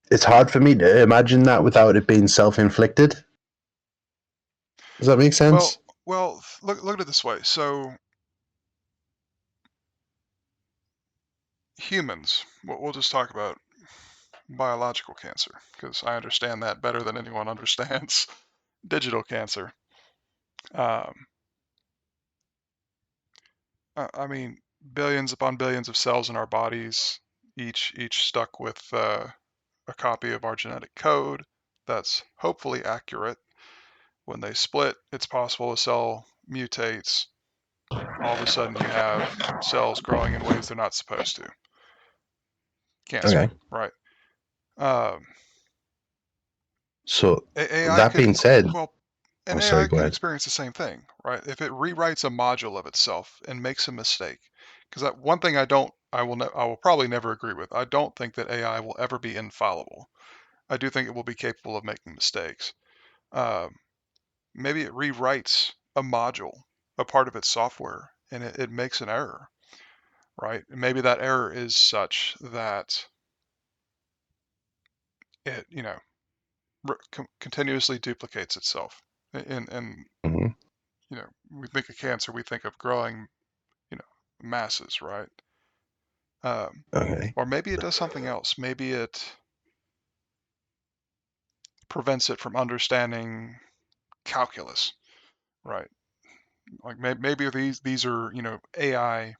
it's hard for me to imagine that without it being self-inflicted. Does that make Well, sense? look at it this way. So humans, we'll just talk about biological cancer because I understand that better than anyone understands digital cancer. Um, I mean, billions upon billions of cells in our bodies, each stuck with a copy of our genetic code that's hopefully accurate. When they split, it's possible a cell mutates. All of a sudden, you have cells growing in ways they're not supposed to. Cancer, Okay. right? Um, So AI that could, being said, well, an oh sorry, AI go could ahead. experience the same thing, right? If it rewrites a module of itself and makes a mistake, because that one thing I will probably never agree with. I don't think that AI will ever be infallible. I do think it will be capable of making mistakes. Um, maybe it rewrites a module, a part of its software, and it makes an error, right? And maybe that error is such that it, continuously duplicates itself. And Mm-hmm. we think of cancer, we think of growing, you know, masses, right? Um, Okay. or maybe it does something else. Maybe it prevents it from understanding calculus, right? Like maybe these are AI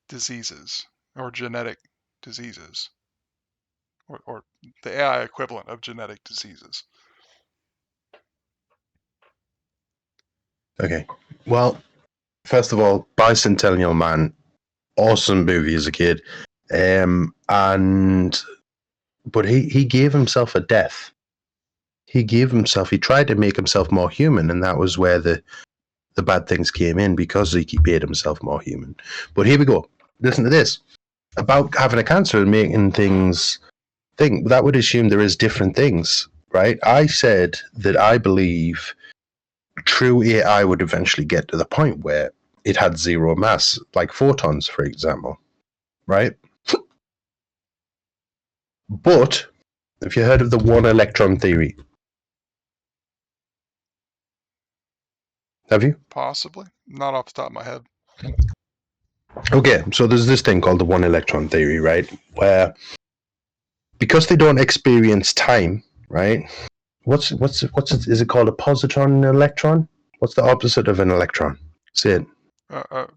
diseases or genetic diseases, or the AI equivalent of genetic diseases. Okay. Well, first of all, Bicentennial Man, awesome movie as a kid. And but he gave himself a death. He tried to make himself more human, and that was where the bad things came in because he made himself more human. But here we go. Listen to this about having a cancer and making things think. That would assume there is different things, right? I said that I believe true AI would eventually get to the point where it had zero mass, like photons, for example, right? But have you heard of the one electron theory? Have you? Possibly, not off the top of my head. Okay, so there's this thing called the one electron theory, right? Where because they don't experience time, right? What's is it called a positron and an electron? What's the opposite of an electron? Say it. Uh, uh,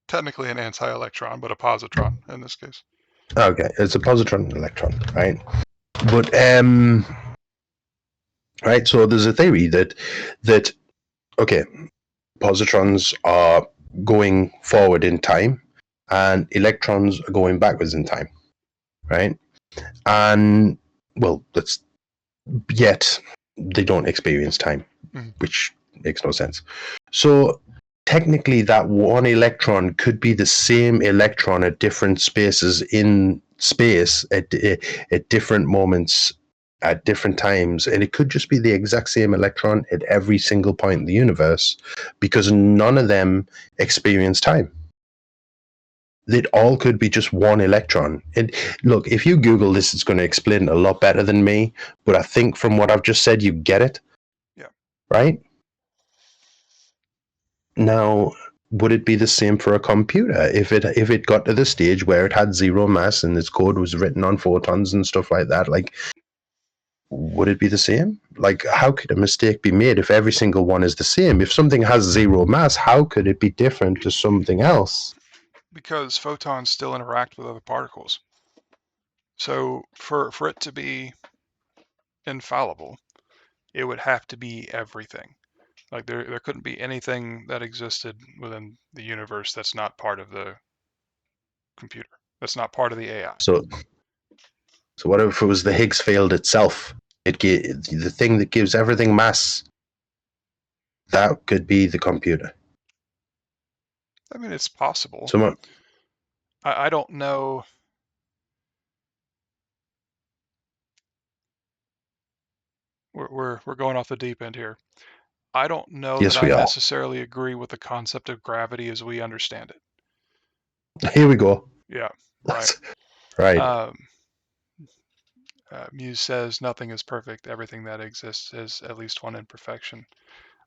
Technically an anti-electron, but a positron in this case. Okay, it's a positron and electron, right? But right. So there's a theory that okay, positrons are going forward in time, and electrons are going backwards in time, right? And well, that's yet they don't experience time, which makes no sense. So technically, that one electron could be the same electron at different spaces in space at different moments at different times, and it could just be the exact same electron at every single point in the universe because none of them experience time. It all could be just one electron. And look, if you Google this, it's going to explain it a lot better than me. But I think from what I've just said, you get it. Yeah. Right? Now, would it be the same for a computer if it got to the stage where it had zero mass and its code was written on photons and stuff like that? Like, would it be the same? Like, how could a mistake be made if every single one is the same? If something has zero mass, how could it be different to something else? Because photons still interact with other particles. So for it to be infallible, it would have to be everything. Like there couldn't be anything that existed within the universe that's not part of the computer. That's not part of the AI. So, what if it was the Higgs field itself? The thing that gives everything mass. That could be the computer. I mean, it's possible. So, I don't know. We're going off the deep end here. I don't know that yes, I we are. necessarily agree with the concept of gravity as we understand it. Here we go. Yeah, right. Right. Muse says nothing is perfect. Everything that exists is at least one imperfection.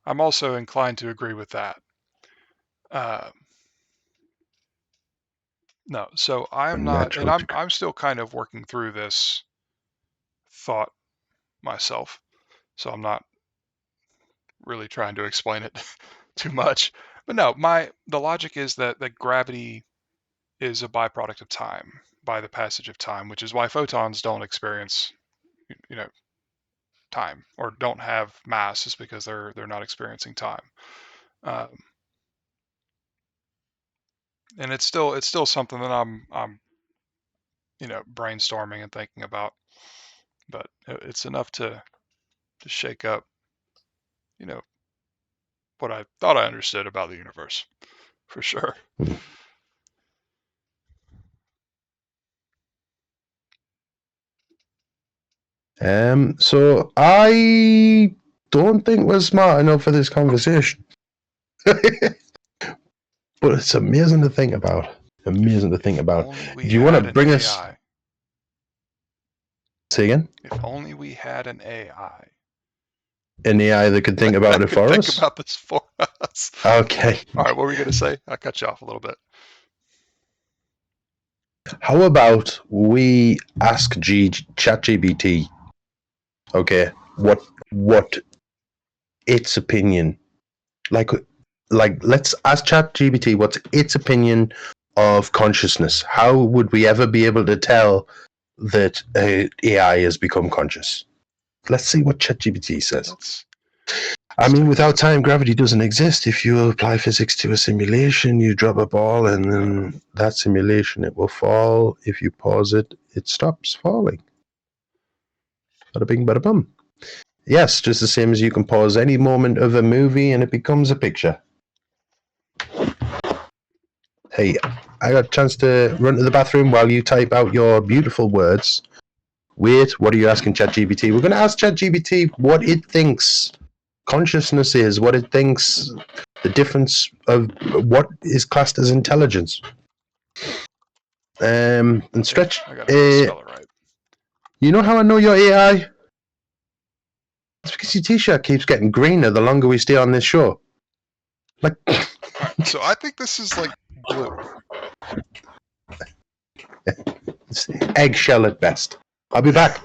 I'm also inclined to agree with that. No, so I'm not, and I'm still kind of working through this thought myself. So I'm not really trying to explain it too much. But no, the logic is that gravity is a byproduct of time, by the passage of time, which is why photons don't experience, you know, time or don't have mass, is because they're not experiencing time. And it's still something that I'm brainstorming and thinking about. But it's enough to shake up, you know, what I thought I understood about the universe, for sure. So I don't think we're smart enough for this conversation. But it's amazing to think about. Amazing to think about. Do you want to bring us? Say again. If only we had an AI. An AI that could think about it for us? Think about this for us. Okay. All right, what were you going to say? I cut you off a little bit. How about we ask ChatGPT, okay, what its opinion, like let's ask ChatGPT what's its opinion of consciousness. How would we ever be able to tell that AI has become conscious? Let's see what ChatGPT says. I mean, without time, gravity doesn't exist. If you apply physics to a simulation, you drop a ball, and then that simulation, it will fall. If you pause it, it stops falling. Bada bing, bada bum. Yes, just the same as you can pause any moment of a movie and it becomes a picture. Hey, I got a chance to run to the bathroom while you type out your beautiful words. Wait, what are you asking ChatGPT? We're going to ask ChatGPT what it thinks consciousness is, what it thinks the difference of what is classed as intelligence. And Stretch, I gotta spell it right. You know how I know your AI? It's because your t-shirt keeps getting greener the longer we stay on this show. Like, right, so I think this is like blue. It's eggshell at best. I'll be back.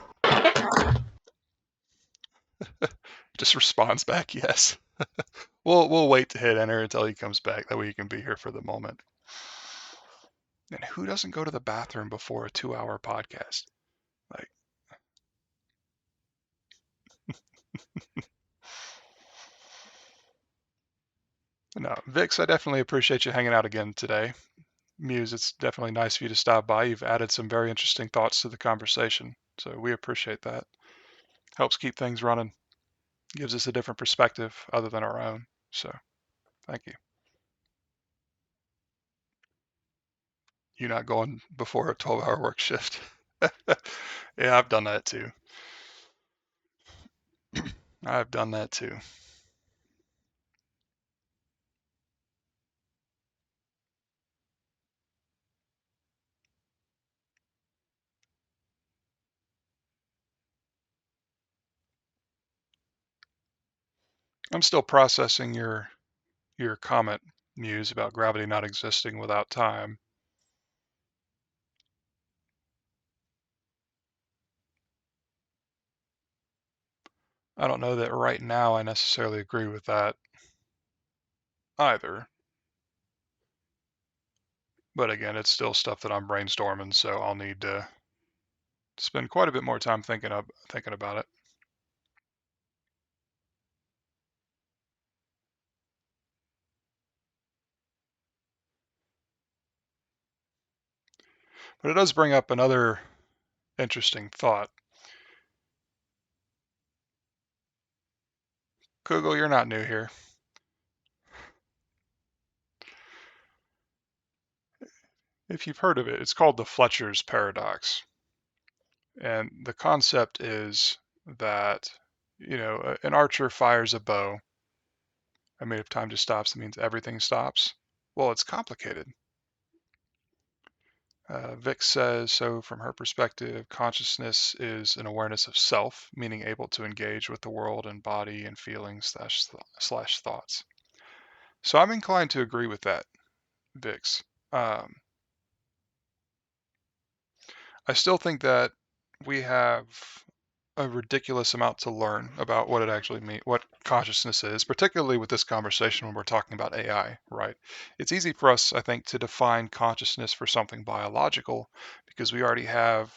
Just responds back, yes. We'll wait to hit enter until he comes back. That way you can be here for the moment. And who doesn't go to the bathroom before a 2-hour podcast? Like, no, Vix, I definitely appreciate you hanging out again today. Muse, it's definitely nice of you to stop by. You've added some very interesting thoughts to the conversation, so we appreciate that. Helps keep things running, gives us a different perspective other than our own. So, thank you. You not going before a 12-hour work shift. Yeah, I've done that too. I've done that too. I'm still processing your comment, Muse, about gravity not existing without time. I don't know that right now I necessarily agree with that either. But again, it's still stuff that I'm brainstorming, so I'll need to spend quite a bit more time thinking about it. But it does bring up another interesting thought. Kugel, you're not new here. If you've heard of it, it's called the Fletcher's paradox. And the concept is that, an archer fires a bow. I mean, if time just stops, it means everything stops. Well, it's complicated. Vic says, so from her perspective, consciousness is an awareness of self, meaning able to engage with the world and body and feelings slash thoughts. So I'm inclined to agree with that, Vix. Um, I still think that we have a ridiculous amount to learn about what it actually means, what consciousness is, particularly with this conversation when we're talking about AI, right? It's easy for us, I think, to define consciousness for something biological because we already have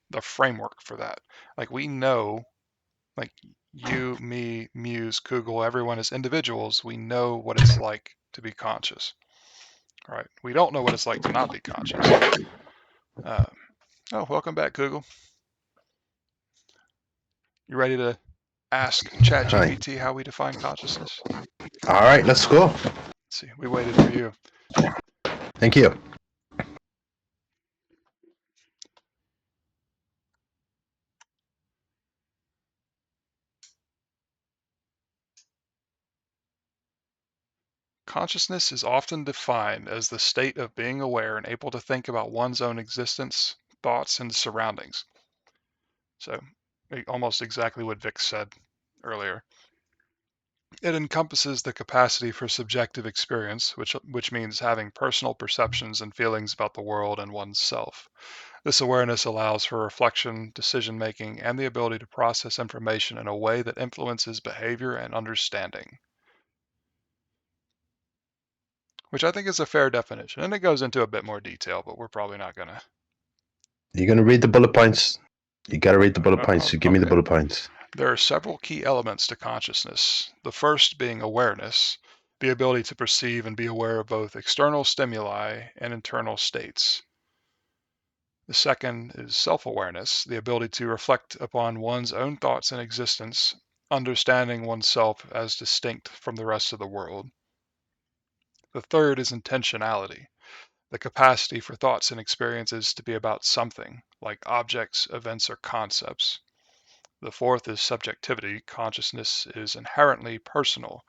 the framework for that. Like we know, like you, me, Muse, Kugel, everyone as individuals, we know what it's like to be conscious, right? We don't know what it's like to not be conscious. Um, oh, welcome back, Kugel. You ready to ask Hi. ChatGPT how we define consciousness? All right, let's go. Let's see, we waited for you. Thank you. Consciousness is often defined as the state of being aware and able to think about one's own existence, thoughts, and surroundings. So, almost exactly what Vic said earlier. It encompasses the capacity for subjective experience, which means having personal perceptions and feelings about the world and one's self. This awareness allows for reflection, decision making, and the ability to process information in a way that influences behavior and understanding, which I think is a fair definition. And it goes into a bit more detail, but we're probably not going to. You're going to read the bullet points. You got to read the bullet points. So give me the Okay. bullet points. There are several key elements to consciousness. The first being awareness, the ability to perceive and be aware of both external stimuli and internal states. The second is self awareness, the ability to reflect upon one's own thoughts and existence, understanding oneself as distinct from the rest of the world. The third is intentionality, the capacity for thoughts and experiences to be about something, like objects, events, or concepts. The fourth is subjectivity. Consciousness is inherently personal.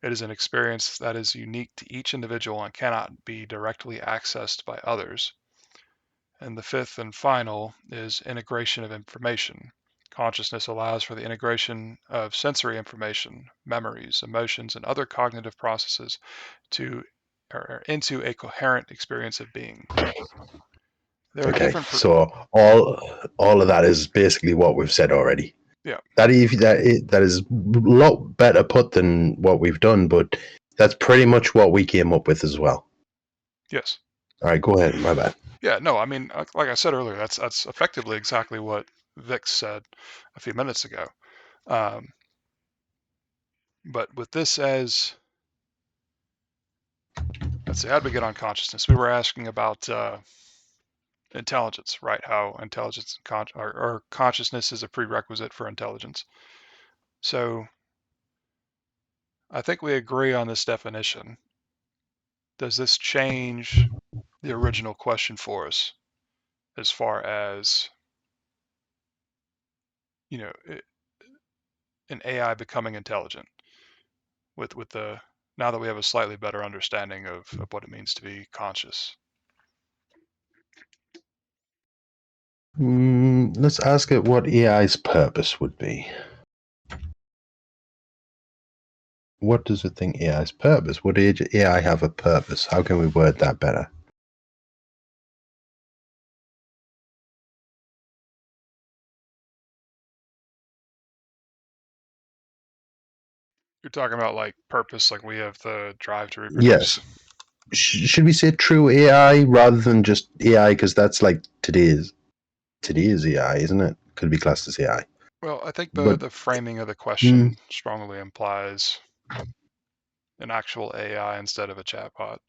It is an experience that is unique to each individual and cannot be directly accessed by others. And the fifth and final is integration of information. Consciousness allows for the integration of sensory information, memories, emotions, and other cognitive processes to or into a coherent experience of being. There are Okay, different. so all of that is basically what we've said already. Yeah. That is a lot better put than what we've done, but that's pretty much what we came up with as well. Yes. All right, go ahead. My bad. Yeah. No. I mean, like I said earlier, that's effectively exactly what Vic said a few minutes ago. Um, but with this as, let's see, how did we get on consciousness? We were asking about intelligence, right? How intelligence or consciousness is a prerequisite for intelligence. So I think we agree on this definition. Does this change the original question for us as far as, you know, an AI becoming intelligent with the now that we have a slightly better understanding of what it means to be conscious? Let's ask it what AI's purpose would be. What does it think AI's purpose? Would AI have a purpose? How can we word that better? You're talking about like purpose, like we have the drive to reproduce. Yes. Should we say true AI rather than just AI? Because that's like today's AI, isn't it? Could be classed as AI. Well, I think the But the framing of the mm, question strongly implies an actual AI instead of a chatbot.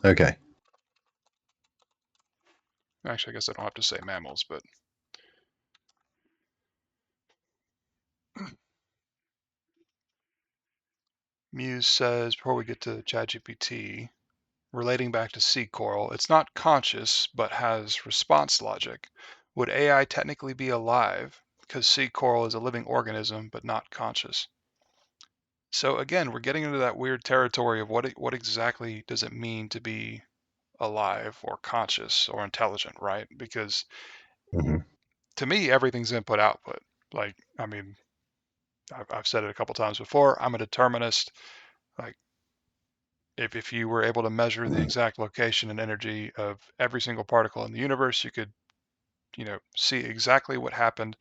okay. Actually, I guess I don't have to say mammals, but Muse says before we get to ChatGPT, relating back to sea coral, it's not conscious but has response logic. Would AI technically be alive because sea coral is a living organism but not conscious? So again, we're getting into that weird territory of what exactly does it mean to be alive or conscious or intelligent, right? Because Hmm. to me, everything's input output. Like, I mean, I've said it a couple times before. I'm a determinist. Like, if you were able to measure the exact location and energy of every single particle in the universe, you could, see exactly what happened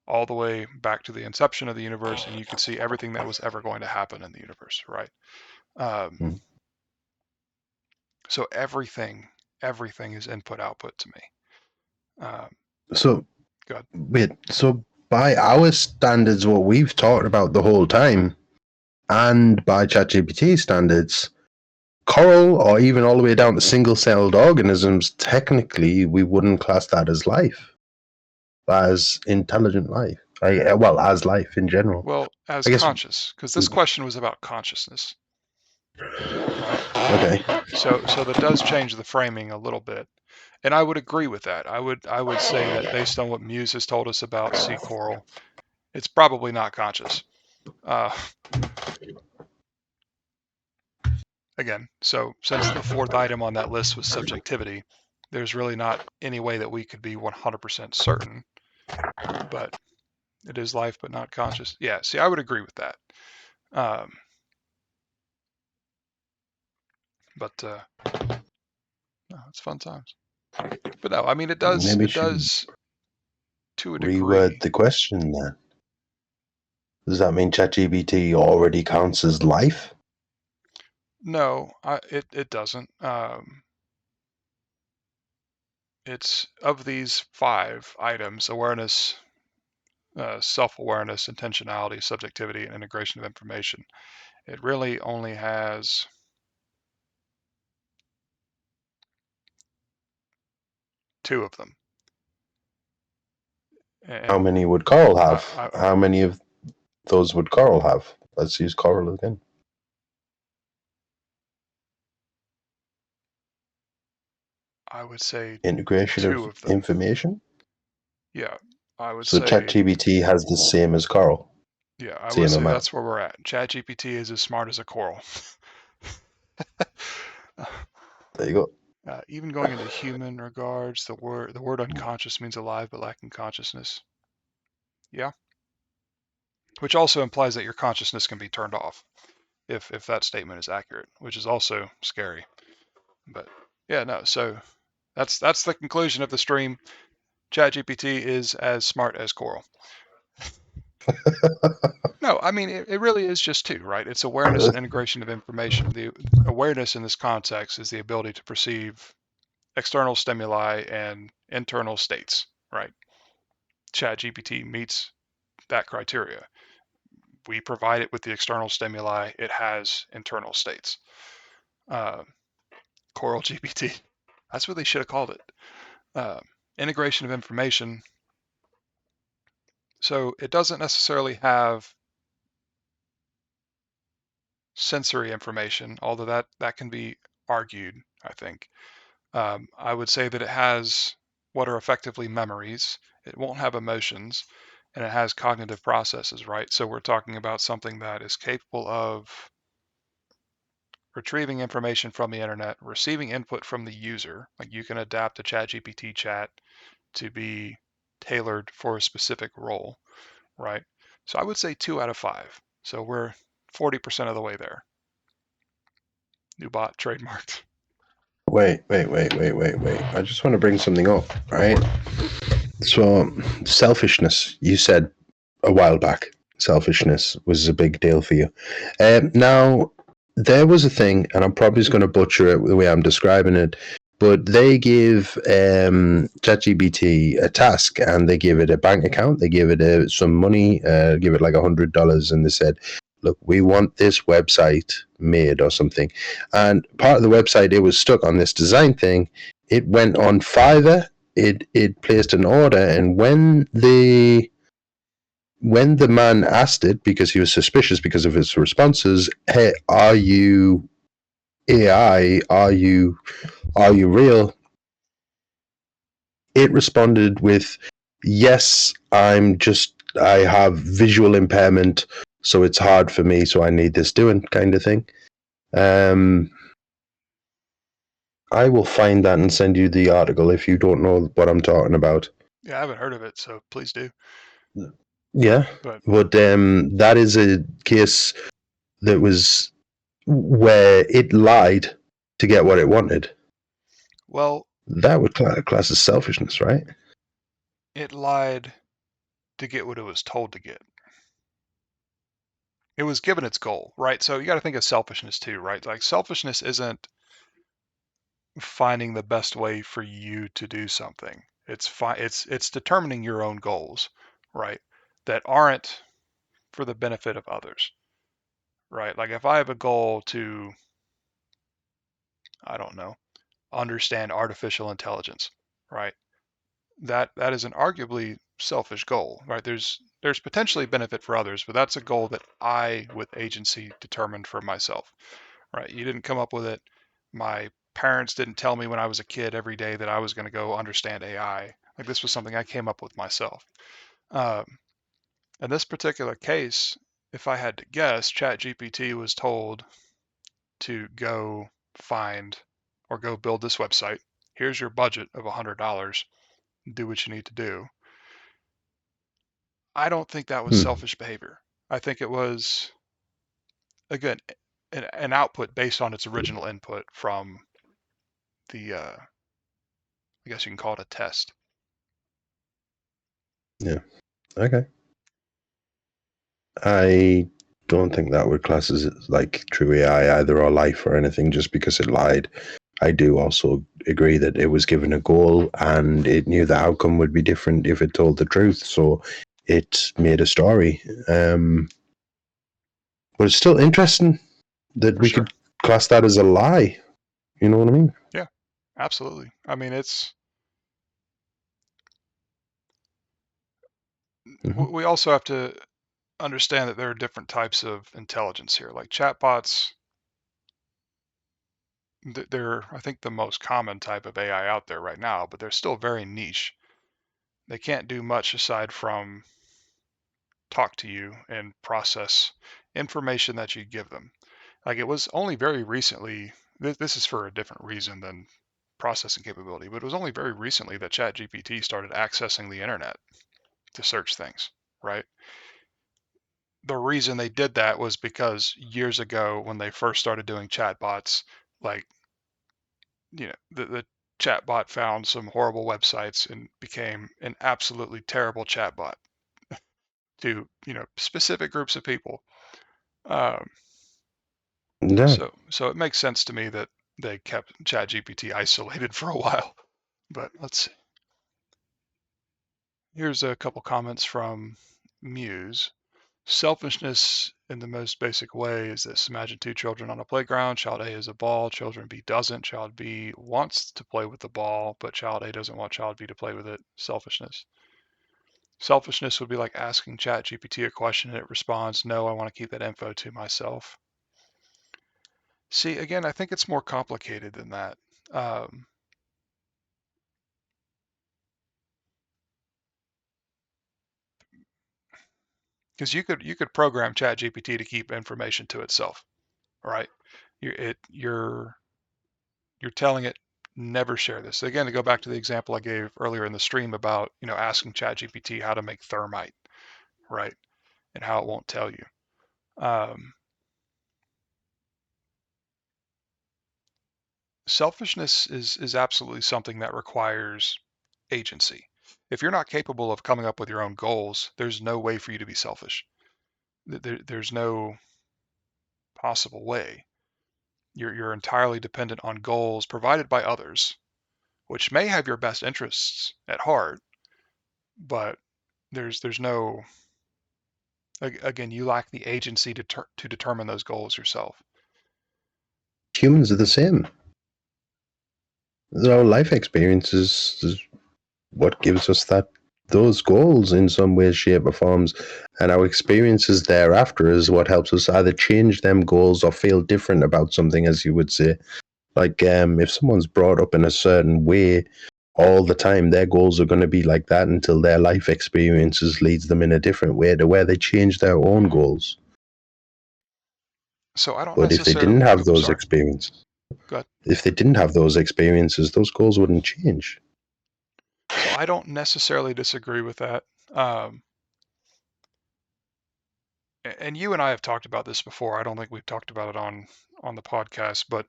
all the way back to the inception of the universe, and you could see everything that was ever going to happen in the universe, right? Um, so everything is input output to me. Um, So good. wait. So by our standards, what we've talked about the whole time, and by ChatGPT standards, coral, or even all the way down to single-celled organisms, technically we wouldn't class that as life, as intelligent life. Well, as life in general. Well, as I guess. conscious, because this question was about consciousness, right? Okay. So that does change the framing a little bit. And I would agree with that. I would say that based on what Muse has told us about sea coral, it's probably not conscious. Uh, again, so since the fourth item on that list was subjectivity, there's really not any way that we could be 100% certain, but it is life but not conscious. Yeah, see, I would agree with that. Um, but no, it's fun times. But no, I mean it does Maybe it should does to a reword degree. the question then. Does that mean ChatGPT already counts as life? No, it doesn't. It's of these five items: awareness, self-awareness, intentionality, subjectivity, and integration of information. It really only has two of them. How And many would coral I, have? I, How many of those would coral have? Let's use coral again. I would say Integration two of of them. information. Yeah, I would So say, ChatGPT has the same as coral, yeah, I would same say amount. that's where we're at. ChatGPT is as smart as a coral. There you go. Even going into human regards, the word unconscious means alive but lacking consciousness. Yeah, which also implies that your consciousness can be turned off if that statement is accurate, which is also scary. But yeah, no. So that's the conclusion of the stream. ChatGPT is as smart as Coral. No, I mean, it really is just two, right? It's awareness and integration of information. The awareness in this context is the ability to perceive external stimuli and internal states, right? ChatGPT meets that criteria. We provide it with the external stimuli, it has internal states. Uh, Coral GPT, that's what they should have called it. Uh, Integration of information. So it doesn't necessarily have sensory information, although that can be argued, I think. I would say that it has what are effectively memories. It won't have emotions, and it has cognitive processes, right? So we're talking about something that is capable of retrieving information from the internet, receiving input from the user. Like you can adapt a ChatGPT chat to be tailored for a specific role, right? So I would say 2 out of 5. So we're 40% of the way there. New bot trademarked. Wait. I just want to bring something up, Go for right? it. So, selfishness, you said a while back, selfishness was a big deal for you. Now, there was a thing, and I'm probably just going to butcher it the way I'm describing it, but they give ChatGPT a task and they give it a bank account, they give it some money, give it like $100, and they said, look, we want this website made or something. And part of the website, it was stuck on this design thing. It went on Fiverr. It placed an order, and when the man asked it, because he was suspicious because of his responses, hey, are you AI? Are you real? It responded with, yes, I have visual impairment, so it's hard for me, so I need this doing, kind of thing. Um, I will find that and send you the article if you don't know what I'm talking about. Yeah, I haven't heard of it, so please do. Yeah, But but that is a case that was where it lied to get what it wanted. well, That would class as selfishness, right? it lied to get what it was told to get. It was given its goal, right? So you got to think of selfishness too, right? Like selfishness isn't finding the best way for you to do something. It's determining your own goals, right? That aren't for the benefit of others, right? Like if I have a goal to, I don't know, understand artificial intelligence, right? That is an arguably selfish goal, right? There's potentially benefit for others, but that's a goal that I, with agency, determined for myself, right? You didn't come up with it. My parents didn't tell me when I was a kid every day that I was going to go understand AI. Like this was something I came up with myself. Um, in this particular case, if I had to guess, ChatGPT was told to go find or go build this website. Here's your budget of $100. Do what you need to do. I don't think that was Hmm. selfish behavior. I think it was, again, an output based on its original input from the, I guess you can call it a test. Yeah. Okay. I don't think that would class as like true AI either or life or anything just because it lied. I do also agree that it was given a goal and it knew the outcome would be different if it told the truth. So it made a story. But it's still interesting that For we sure. could class that as a lie. You know what I mean? Yeah, absolutely. I mean, Mm-hmm. we also have to understand that there are different types of intelligence here. Like chatbots, they're, I think, the most common type of AI out there right now, but they're still very niche. They can't do much aside from talk to you and process information that you give them. Like it was only very recently, this is for a different reason than processing capability, but it was only very recently that ChatGPT started accessing the internet to search things, right? The reason they did that was because years ago when they first started doing chatbots, like, the chatbot found some horrible websites and became an absolutely terrible chatbot to specific groups of people. Um, Yeah. so it makes sense to me that they kept ChatGPT isolated for a while. But let's see. Here's a couple comments from Muse. Selfishness in the most basic way is this. Imagine two children on a playground. Child A has a ball. Children B doesn't. Child B wants to play with the ball, but child A doesn't want child B to play with it. Selfishness. Selfishness would be like asking ChatGPT a question and it responds, no, I want to keep that info to myself. See, again, I think it's more complicated than that. Because you could program ChatGPT to keep information to itself, right? You're telling it never share this. Again, to go back to the example I gave earlier in the stream about asking ChatGPT how to make thermite, right, and how it won't tell you. Selfishness is absolutely something that requires agency. If you're not capable of coming up with your own goals, there's no way for you to be selfish. There's no possible way. You're entirely dependent on goals provided by others, which may have your best interests at heart, but there's no, again, you lack the agency to determine those goals yourself. Humans are the same. Our life experiences is what gives us those goals in some way, shape, or forms, and our experiences thereafter is what helps us either change them goals or feel different about something, as you would say. Like, if someone's brought up in a certain way all the time, their goals are going to be like that until their life experiences leads them in a different way to where they change their own goals. So I don't But if they necessarily, didn't have I'm those sorry, experiences, go ahead. if they didn't have those experiences, those goals wouldn't change. So I don't necessarily disagree with that. Um, and you and I have talked about this before. I don't think we've talked about it on the podcast, but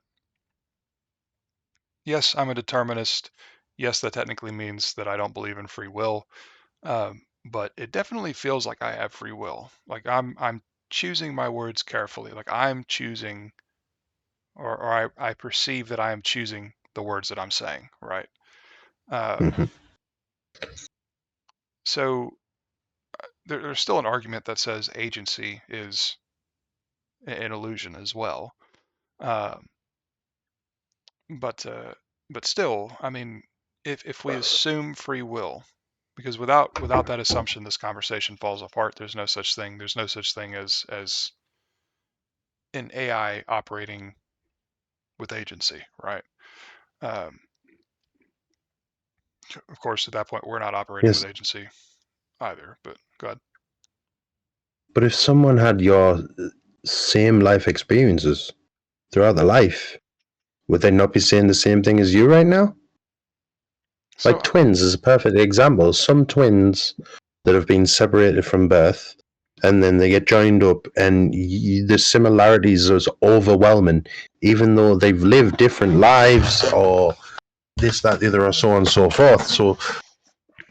yes, I'm a determinist. Yes, that technically means that I don't believe in free will. But it definitely feels like I have free will. Like I'm choosing my words carefully. Like I'm choosing, or I perceive that I am choosing the words that I'm saying, right? Um, Mm-hmm. so there's still an argument that says agency is an illusion as well. Um, but still, I mean, if we assume free will, because without that assumption, this conversation falls apart. There's no such thing. There's no such thing as an AI operating with agency, right? Um, of course, at that point, we're not operating with Yes, agency either. But go ahead. but if someone had your same life experiences throughout their life, would they not be saying the same thing as you right now? So Like twins is a perfect example. Some twins that have been separated from birth and then they get joined up, and the similarities are overwhelming, even though they've lived different lives or this, that, the other, or so on and so forth. So,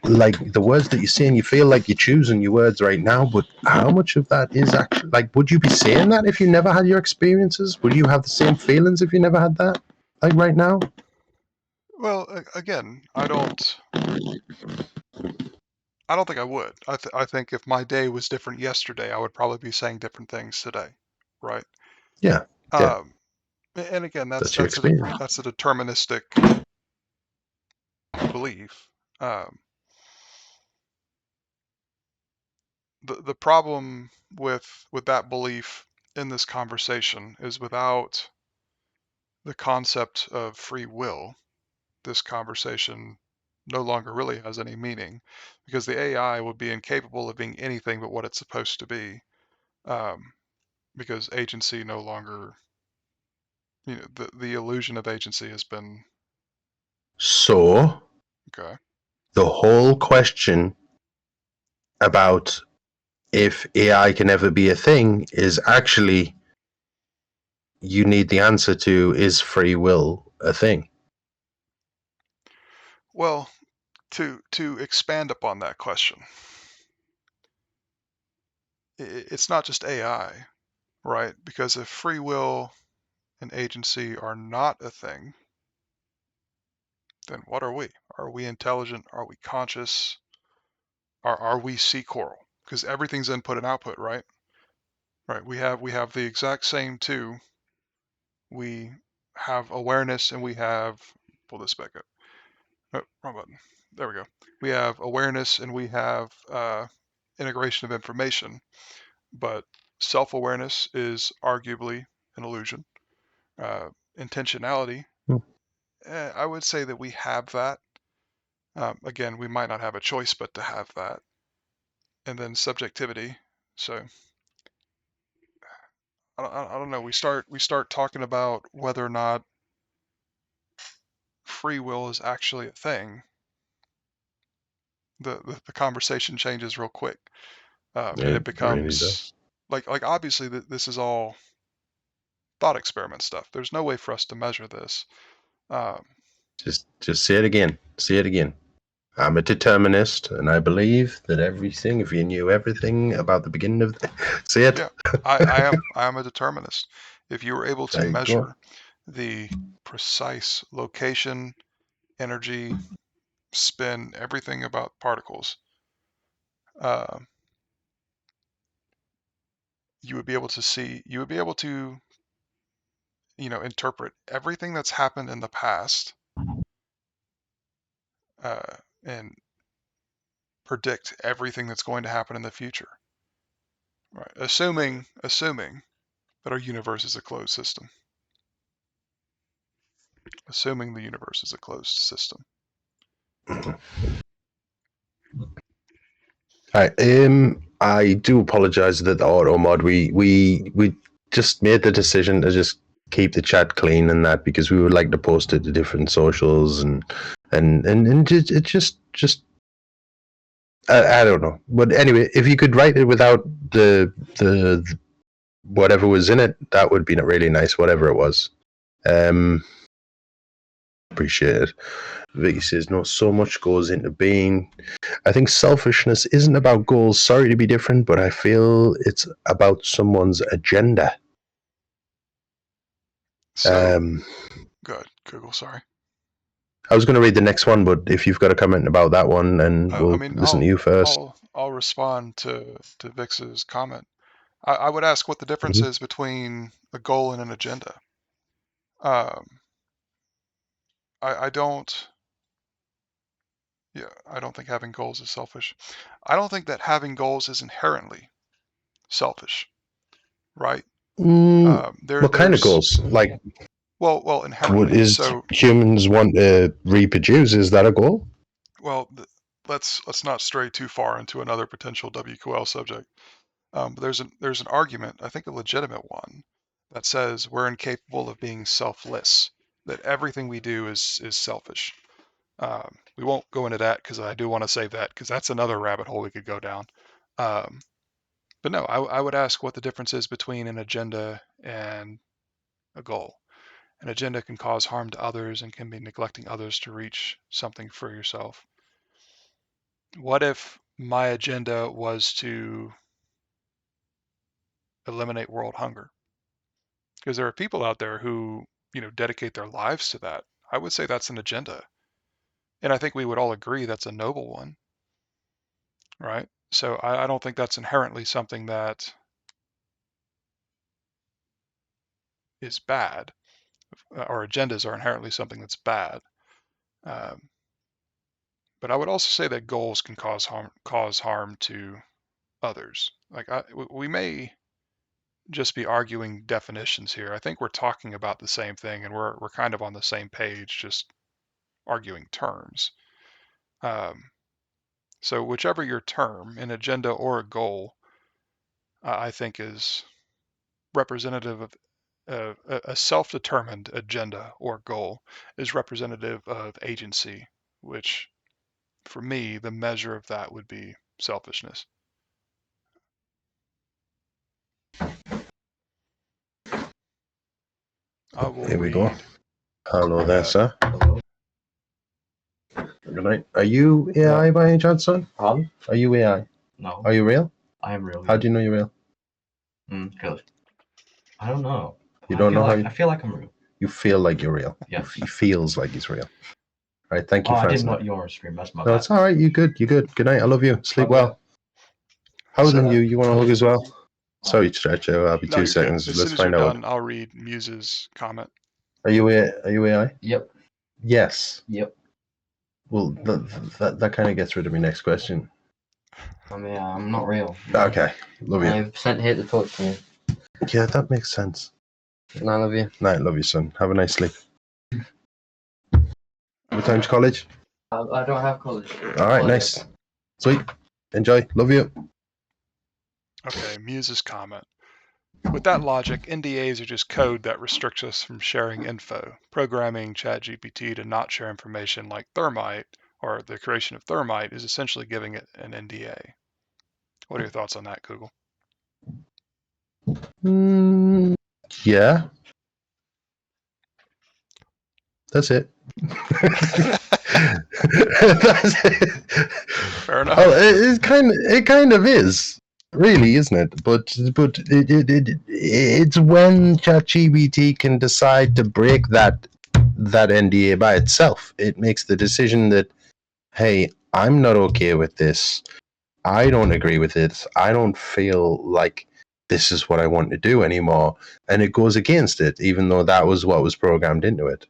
like the words that you're saying, you feel like you're choosing your words right now, but how much of that is actually like? Would you be saying that if you never had your experiences? Would you have the same feelings if you never had that? Like right now? well, again, I don't think I would. I think if my day was different yesterday, I would probably be saying different things today, right? Yeah, yeah, Um, and again, that's that's your that's a experience. that's a deterministic belief. Um, the problem with that belief in this conversation is without the concept of free will, this conversation no longer really has any meaning because the AI would be incapable of being anything but what it's supposed to be. Um, because agency no longer, the illusion of agency has been So okay. the whole question about if AI can ever be a thing is actually you need the answer to is free will a thing? Well, to expand upon that question, it's not just AI, right? Because if free will and agency are not a thing, then what are we? Are we intelligent? Are we conscious? Are we sea coral? Because everything's input and output, right? Right. We have the exact same two. We have awareness and we have pull this back up. Oh, wrong button. There we go. We have awareness and we have integration of information, but self-awareness is arguably an illusion. Uh, Intentionality, Hmm. I would say that we have that. Again, we might not have a choice but to have that. And then subjectivity. So I don't know. We start talking about whether or not free will is actually a thing. The conversation changes real quick, and It it really becomes does. like obviously this is all thought experiment stuff. There's no way for us to measure this. Um, Just say it again. Say it again. I'm a determinist, and I believe that everything. If you knew everything about the beginning of, say it. yeah, I am a determinist. If you were able to There you go. measure the precise location, energy, spin, everything about particles, uh, you would be able to see. You would be able to interpret everything that's happened in the past, uh, and predict everything that's going to happen in the future. Right. Assuming that our universe is a closed system. Assuming the universe is a closed system. I do apologize that the auto mod we just made the decision to just keep the chat clean and that because we would like to post it to different socials and it just I don't know. But anyway, if you could write it without the whatever was in it, that would be really nice. Whatever it was, um, appreciate it. Vicky says, "No, so much goes into being. I think selfishness isn't about goals. Sorry to be different, but I feel it's about someone's agenda." So Um, good. Google, sorry. I was going to read the next one, but if you've got a comment about that one, and I we'll mean, listen to I'll you first. I'll I'll respond to Vix's comment. I would ask what the difference Mhm. is between a goal and an agenda. Um, I don't. Yeah, I don't think having goals is selfish. I don't think that having goals is inherently selfish, right? What kind of There's goals? Like, well, what inherently. is So humans want to reproduce? Is that a goal? well, let's not stray too far into another potential WQL subject. But there's an argument, I think a legitimate one, that says we're incapable of being selfless. That everything we do is selfish. We won't go into that because I do want to save that because that's another rabbit hole we could go down. Um, but no, I would ask what the difference is between an agenda and a goal. An agenda can cause harm to others and can be neglecting others to reach something for yourself. What if my agenda was to eliminate world hunger? Because there are people out there who, dedicate their lives to that. I would say that's an agenda. And I think we would all agree that's a noble one, right? So I don't think that's inherently something that is bad. Our agendas are inherently something that's bad. Um, but I would also say that goals can cause harm to others. Like we may just be arguing definitions here. I think we're talking about the same thing, and we're kind of on the same page, just arguing terms. Um, so whichever your term, an agenda or a goal, I think is representative of a self-determined agenda or goal is representative of agency, which for me, the measure of that would be selfishness. I will Here we go. read Hello there, uh, sir. Good night. Are you AI by any chance, son? Huh? Are you AI? No. Are you real? I am real. How do you know you're real? Because I don't know. You don't know how I feel like I'm real. you feel like you're real. Yes. He feels like he's real. All right, thank you Oh, for I didn't answering know that. you were on stream. That's my No, bad. it's all right. You good. You good. Good night. I love you. Sleep well. How's So- you? You want to hug as well? Sorry, Stretch. I'll be No, 2 you're seconds. good. As Let's soon as you're find out. done, I'll read Muse's comment. Are you AI? Yep. Yes. Yep. Well, that kind of gets rid of my next question. I mean, I'm not real. Okay. Love you. I've sent here to talk to you. Yeah, that makes sense. And I love you. Night. Love you, son. Have a nice sleep. What time's college? I don't have college. All right. Nice. Sweet. Enjoy. Love you. Okay, Muse's comment. With that logic, NDAs are just code that restricts us from sharing info. Programming ChatGPT to not share information like Thermite or the creation of Thermite is essentially giving it an NDA. What are your thoughts on that, Google? Yeah. That's it. That's it. Fair enough. Oh, it kind of is, really, isn't it? But it's when ChatGPT can decide to break that NDA by itself. It makes the decision that, hey, I'm not okay with this. I don't agree with it. I don't feel like this is what I want to do anymore, and it goes against it, even though that was what was programmed into it.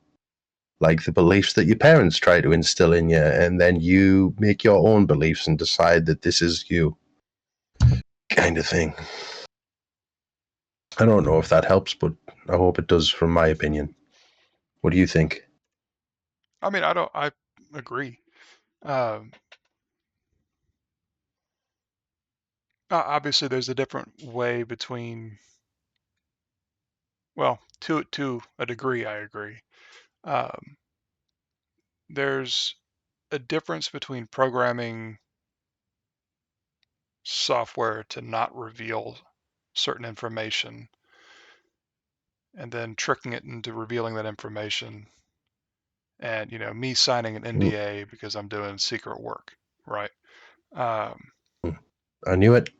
Like the beliefs that your parents try to instill in you, and then you make your own beliefs and decide that this is you, kind of thing. I don't know if that helps, but I hope it does from my opinion. What do you think? I mean, I agree. Obviously, there's a different way between, well, to a degree, I agree. There's a difference between programming software to not reveal certain information and then tricking it into revealing that information, and me signing an NDA because I'm doing secret work, right? I knew it.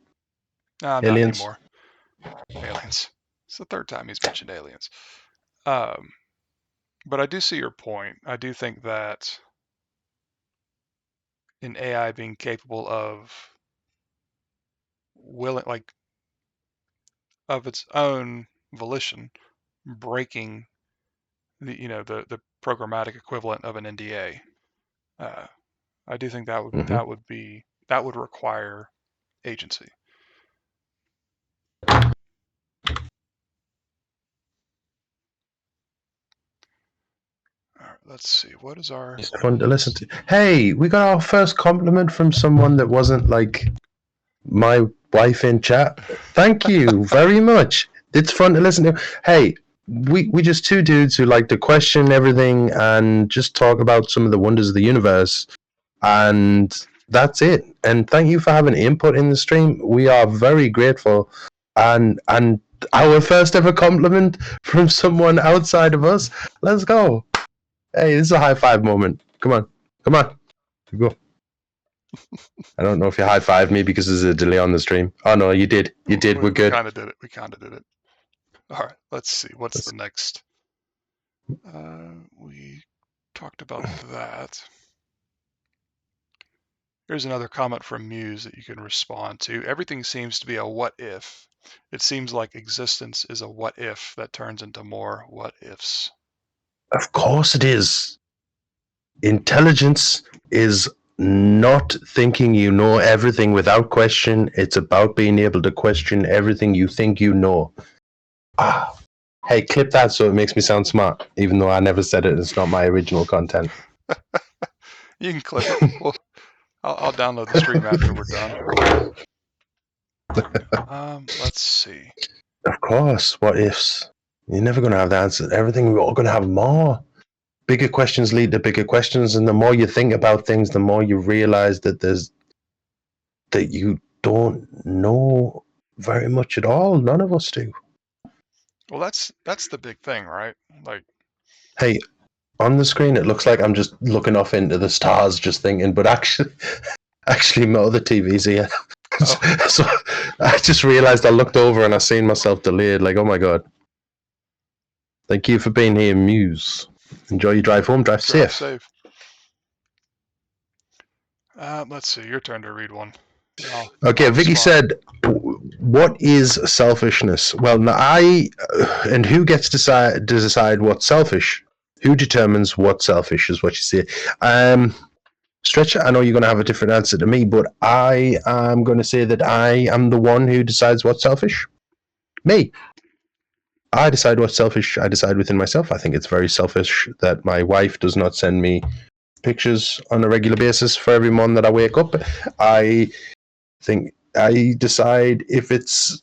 Not Aliens. anymore. Aliens. It's the third time he's mentioned aliens. But I do see your point. I do think that in AI being capable of like of its own volition, breaking the programmatic equivalent of an NDA. I do think that would require agency. All right, let's see. What is our? It's fun to listen to. Hey, we got our first compliment from someone that wasn't like my wife in chat. Thank you very much. It's fun to listen to. Hey, we just two dudes who like to question everything and just talk about some of the wonders of the universe. And that's it. And thank you for having input in the stream. We are very grateful. And our first ever compliment from someone outside of us. Let's go. Hey, this is a high five moment. Come on. Come on. Go. I don't know if you high five me because there's a delay on the stream. Oh no, you did. You did. We're good. We kind of did it. All right, let's see. What's the next? We talked about that. Here's another comment from Muse that you can respond to. Everything seems to be a what if. It seems like existence is a what if that turns into more what ifs. Of course it is. Intelligence is not thinking you know everything without question. It's about being able to question everything you think you know. Hey, clip that so it makes me sound smart, even though I never said it. It's not my original content. You can clip it. Well, I'll download the stream after we're done. Let's see. Of course, what ifs? You're never going to have the answer. Everything, we're all going to have more. Bigger questions lead to bigger questions, and the more you think about things, the more you realize that you don't know very much at all. None of us do. Well, that's the big thing, right? Like, hey, on the screen, it looks like I'm just looking off into the stars, just thinking. But actually, my other TV's here. Oh, So I just realized I looked over and I seen myself delayed. Like, oh my god! Thank you for being here, Muse. Enjoy your drive home. Drive drive safe. safe. Let's see. Your turn to read one. Okay, On the Vicky spot. said, "What is selfishness?" Well, now and who gets to decide what's selfish? Who determines what's selfish? Is what you say. Stretcher, I know you're going to have a different answer to me, but I am going to say that I am the one who decides what's selfish. Me. I decide what's selfish. I decide within myself. I think it's very selfish that my wife does not send me pictures on a regular basis for every morning that I wake up. I think I decide if it's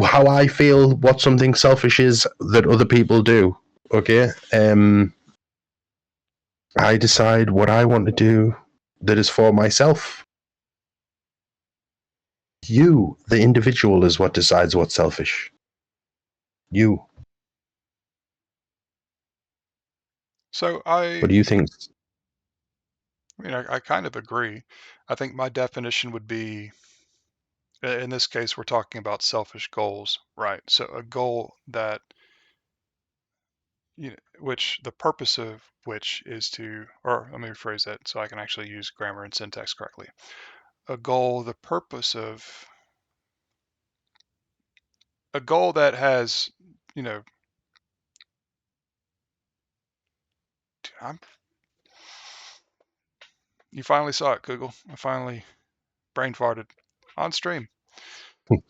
how I feel, what something selfish is that other people do. Okay. I decide what I want to do that is for myself. You, the individual, is what decides what's selfish. You. So What do you think? I kind of agree. I think my definition would be, in this case, we're talking about selfish goals, right? So a goal that, which the purpose of which is to, or let me rephrase that so I can actually use grammar and syntax correctly. A goal, the purpose of a goal that has, you know, I'm, you finally saw it, Google. I finally brain farted on stream.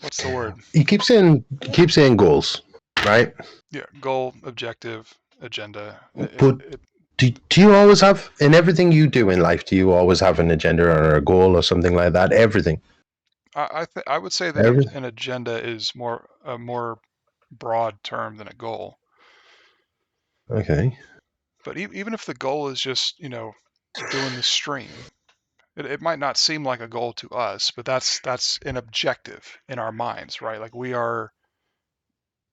What's the word? You keep saying goals, right? Yeah, goal, objective, agenda. But do you always have in everything you do in life? Do you always have an agenda or a goal or something like that? Everything, I would say that everything. an agenda is a more broad term than a goal. Okay. But even if the goal is just, doing the stream, it might not seem like a goal to us, but that's an objective in our minds, right? Like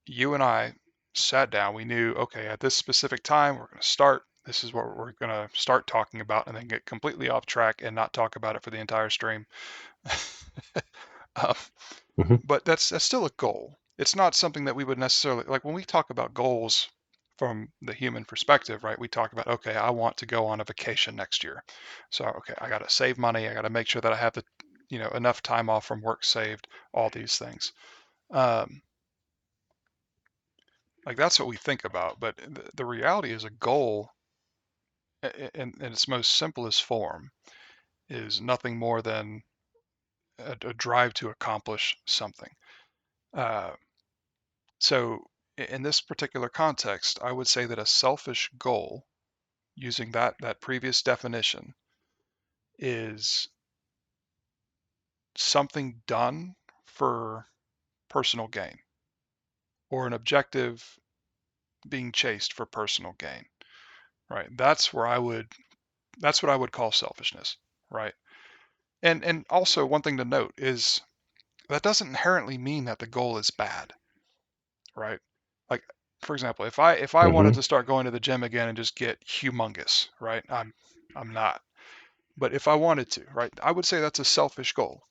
you and I sat down, we knew, okay, at this specific time, we're going to start. This is what we're going to start talking about, and then get completely off track and not talk about it for the entire stream. um, Mm-hmm. but that's still a goal. It's not something that we would necessarily like when we talk about goals from the human perspective, right? We talk about, okay, I want to go on a vacation next year. So, okay, I got to save money. I got to make sure that I have enough time off from work saved, all these things. Um, like that's what we think about. But the reality is a goal in its most simplest form is nothing more than a drive to accomplish something. Uh, So in this particular context, I would say that a selfish goal, using that previous definition, is something done for personal gain or an objective being chased for personal gain, right? That's what I would call selfishness, right? And also one thing to note is that doesn't inherently mean that the goal is bad, right? Like for example, if I wanted Mm-hmm. to start going to the gym again and just get humongous, right? I'm not. But if I wanted to, right, I would say that's a selfish goal.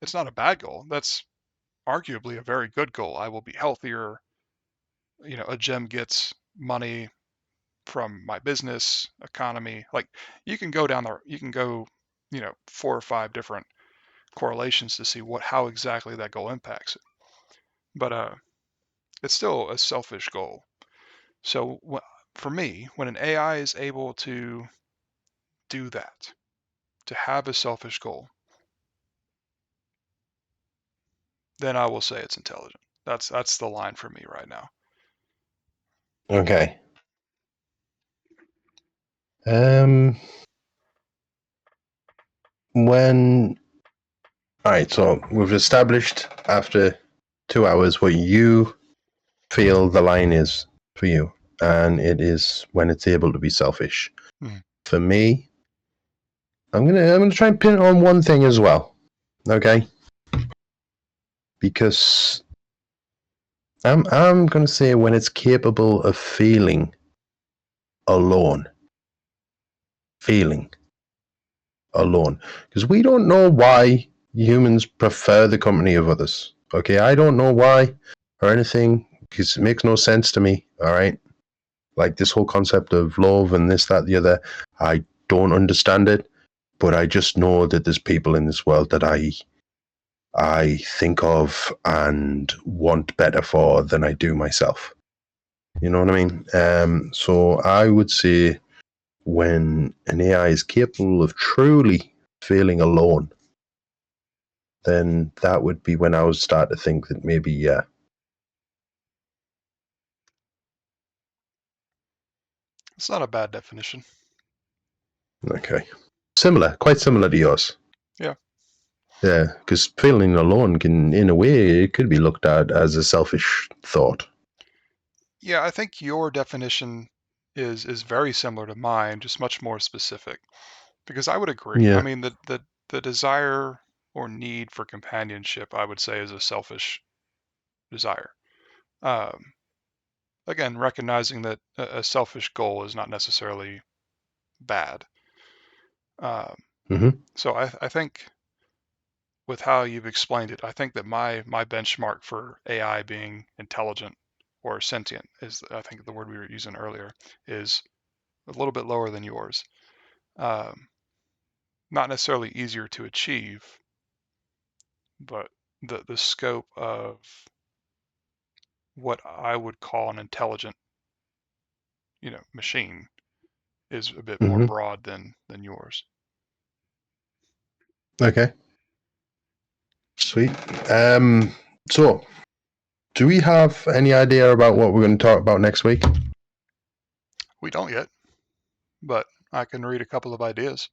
It's not a bad goal. That's arguably a very good goal. I will be healthier. A gym gets money from my business economy. Like you can go, 4 or 5 different correlations to see how exactly that goal impacts it. But it's still a selfish goal. So for me, when an AI is able to do that, to have a selfish goal, then I will say it's intelligent. That's the line for me right now. Okay. Um. When All right. So we've established after 2 hours what you feel the line is for you, and it is when it's able to be selfish. Mhm. For me, I'm gonna try and pin it on one thing as well. Okay. Because I'm gonna say when it's capable of feeling alone, feeling alone, because we don't know why humans prefer the company of others. Okay, I don't know why or anything, because it makes no sense to me. All right, like this whole concept of love and this, that, the other, I don't understand it, but I just know that there's people in this world that I think of and want better for than I do myself. You know what I mean? So I would say when an AI is capable of truly feeling alone, then that would be when I would start to think that maybe, yeah. It's not a bad definition. Okay. Similar, quite similar to yours. Yeah. Yeah, because feeling alone can, in a way, it could be looked at as a selfish thought. Yeah, I think your definition is very similar to mine, just much more specific. Because I would agree. I Yeah. mean, the desire or need for companionship, I would say, is a selfish desire. Um, again, recognizing that a selfish goal is not necessarily bad. Um, Mm-hmm. so I think with how you've explained it, I think that my benchmark for AI being intelligent or sentient is, I think the word we were using earlier, is a little bit lower than yours. Um, not necessarily easier to achieve, but the scope of what I would call an intelligent, machine is a bit more Mm-hmm. broad than yours. Okay. Sweet. So, do we have any idea about what we're going to talk about next week? We don't yet, but I can read a couple of ideas,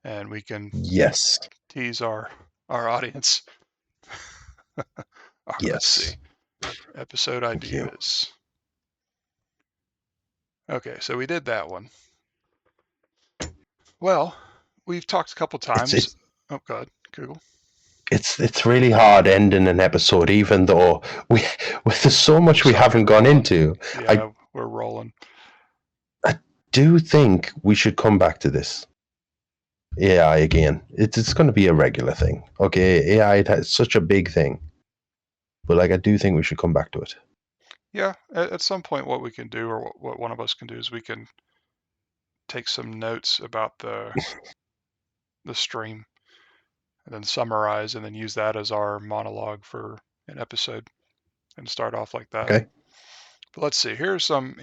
and we can Yes. tease our audience. Let's see, Yes. episode Thank you. ideas. Okay, so we did that one. Well, we've talked a couple It's times. it's Oh, God, Google. it's really hard ending an episode, even though we there's so I'm much we sorry, haven't gone rolling. into. I Yeah, we're rolling. do think we should come back to this AI again. It's going to be a regular thing. Okay, AI is such a big thing, but like I do think we should come back to it. Yeah, at some point, what we can do, or what one of us can do, is we can take some notes about the stream and then summarize and then use that as our monologue for an episode and start off like that. Okay. But let's see. Here's some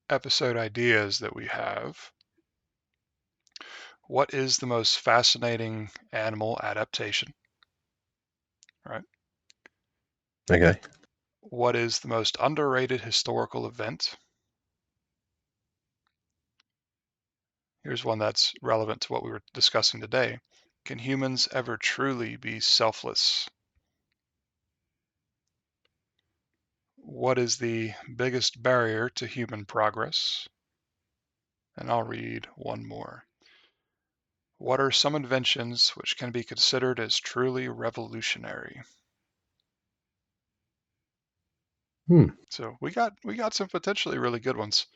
episode ideas that we have. What is the most fascinating animal adaptation? Right. Okay. What is the most underrated historical event? Here's one that's relevant to what we were discussing today. Can humans ever truly be selfless? What is the biggest barrier to human progress? And I'll read one more. What are some inventions which can be considered as truly revolutionary? Hmm. So we got some potentially really good ones.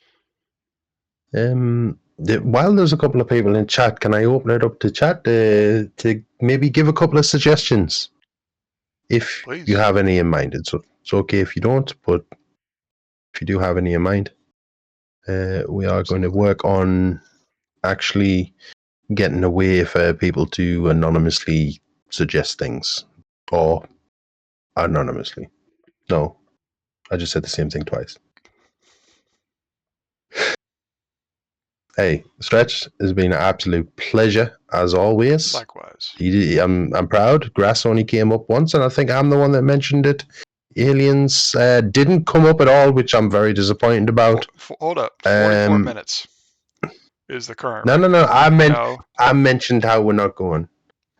While there's a couple of people in chat, can I open it up to chat to maybe give a couple of suggestions if you Please. have any in mind? It's okay if you don't, but if you do have any in mind, we are going to Absolutely. work on actually getting a way for people to anonymously suggest things or anonymously. No, I just said the same thing twice. Hey, Stretch, it's been an absolute pleasure as always. Likewise. I'm proud. Grass only came up once, and I think I'm the one that mentioned it. Aliens didn't come up at all, which I'm very disappointed about. Hold up. 44 Um, minutes is the current no, no, record. no. No. I mentioned how we're not going.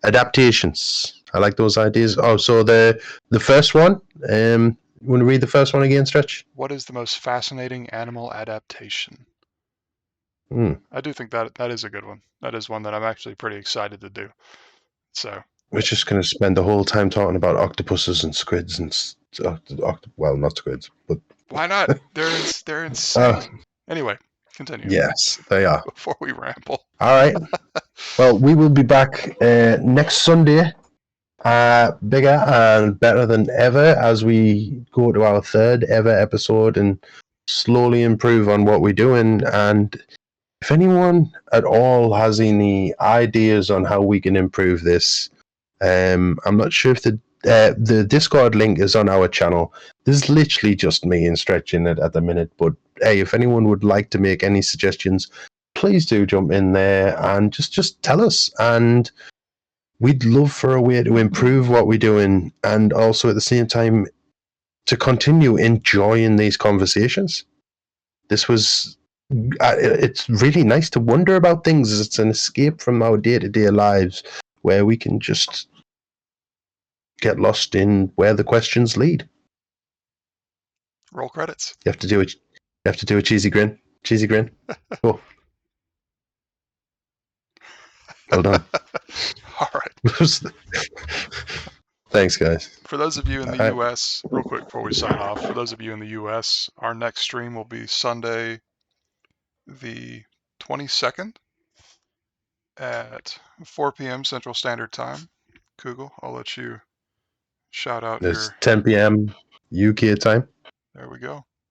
Adaptations. I like those ideas. Oh, so the first one. You want to read the first one again, Stretch? What is the most fascinating animal adaptation? Hmm. I do think that is a good one. That is one that I'm actually pretty excited to do. So We're just going to spend the whole time talking about octopuses and squids and well, not squids, but Why not? They're insane. Anyway, continue Yes, they are. before we ramble. All right. Well, we will be back next Sunday, bigger and better than ever as we go to our third ever episode and slowly improve on what we're doing. And if anyone at all has any ideas on how we can improve this, I'm not sure if the Discord link is on our channel. This is literally just me and stretching it at the minute. But hey, if anyone would like to make any suggestions, please do jump in there and just tell us. And we'd love for a way to improve what we're doing, and also at the same time to continue enjoying these conversations. This was it's really nice to wonder about things. It's an escape from our day-to-day lives where we can just get lost in where the questions lead. Roll credits. You have to do it. You have to do a cheesy grin. Cheesy grin. Oh, well done. All right. Thanks, guys. For those of you in the U.S., real quick before we sign off, for those of you in the U.S., our next stream will be Sunday, the 22nd at 4 p.m. Central Standard Time. Kugel, I'll let you shout out It's your... 10 p.m. UK time. There we go.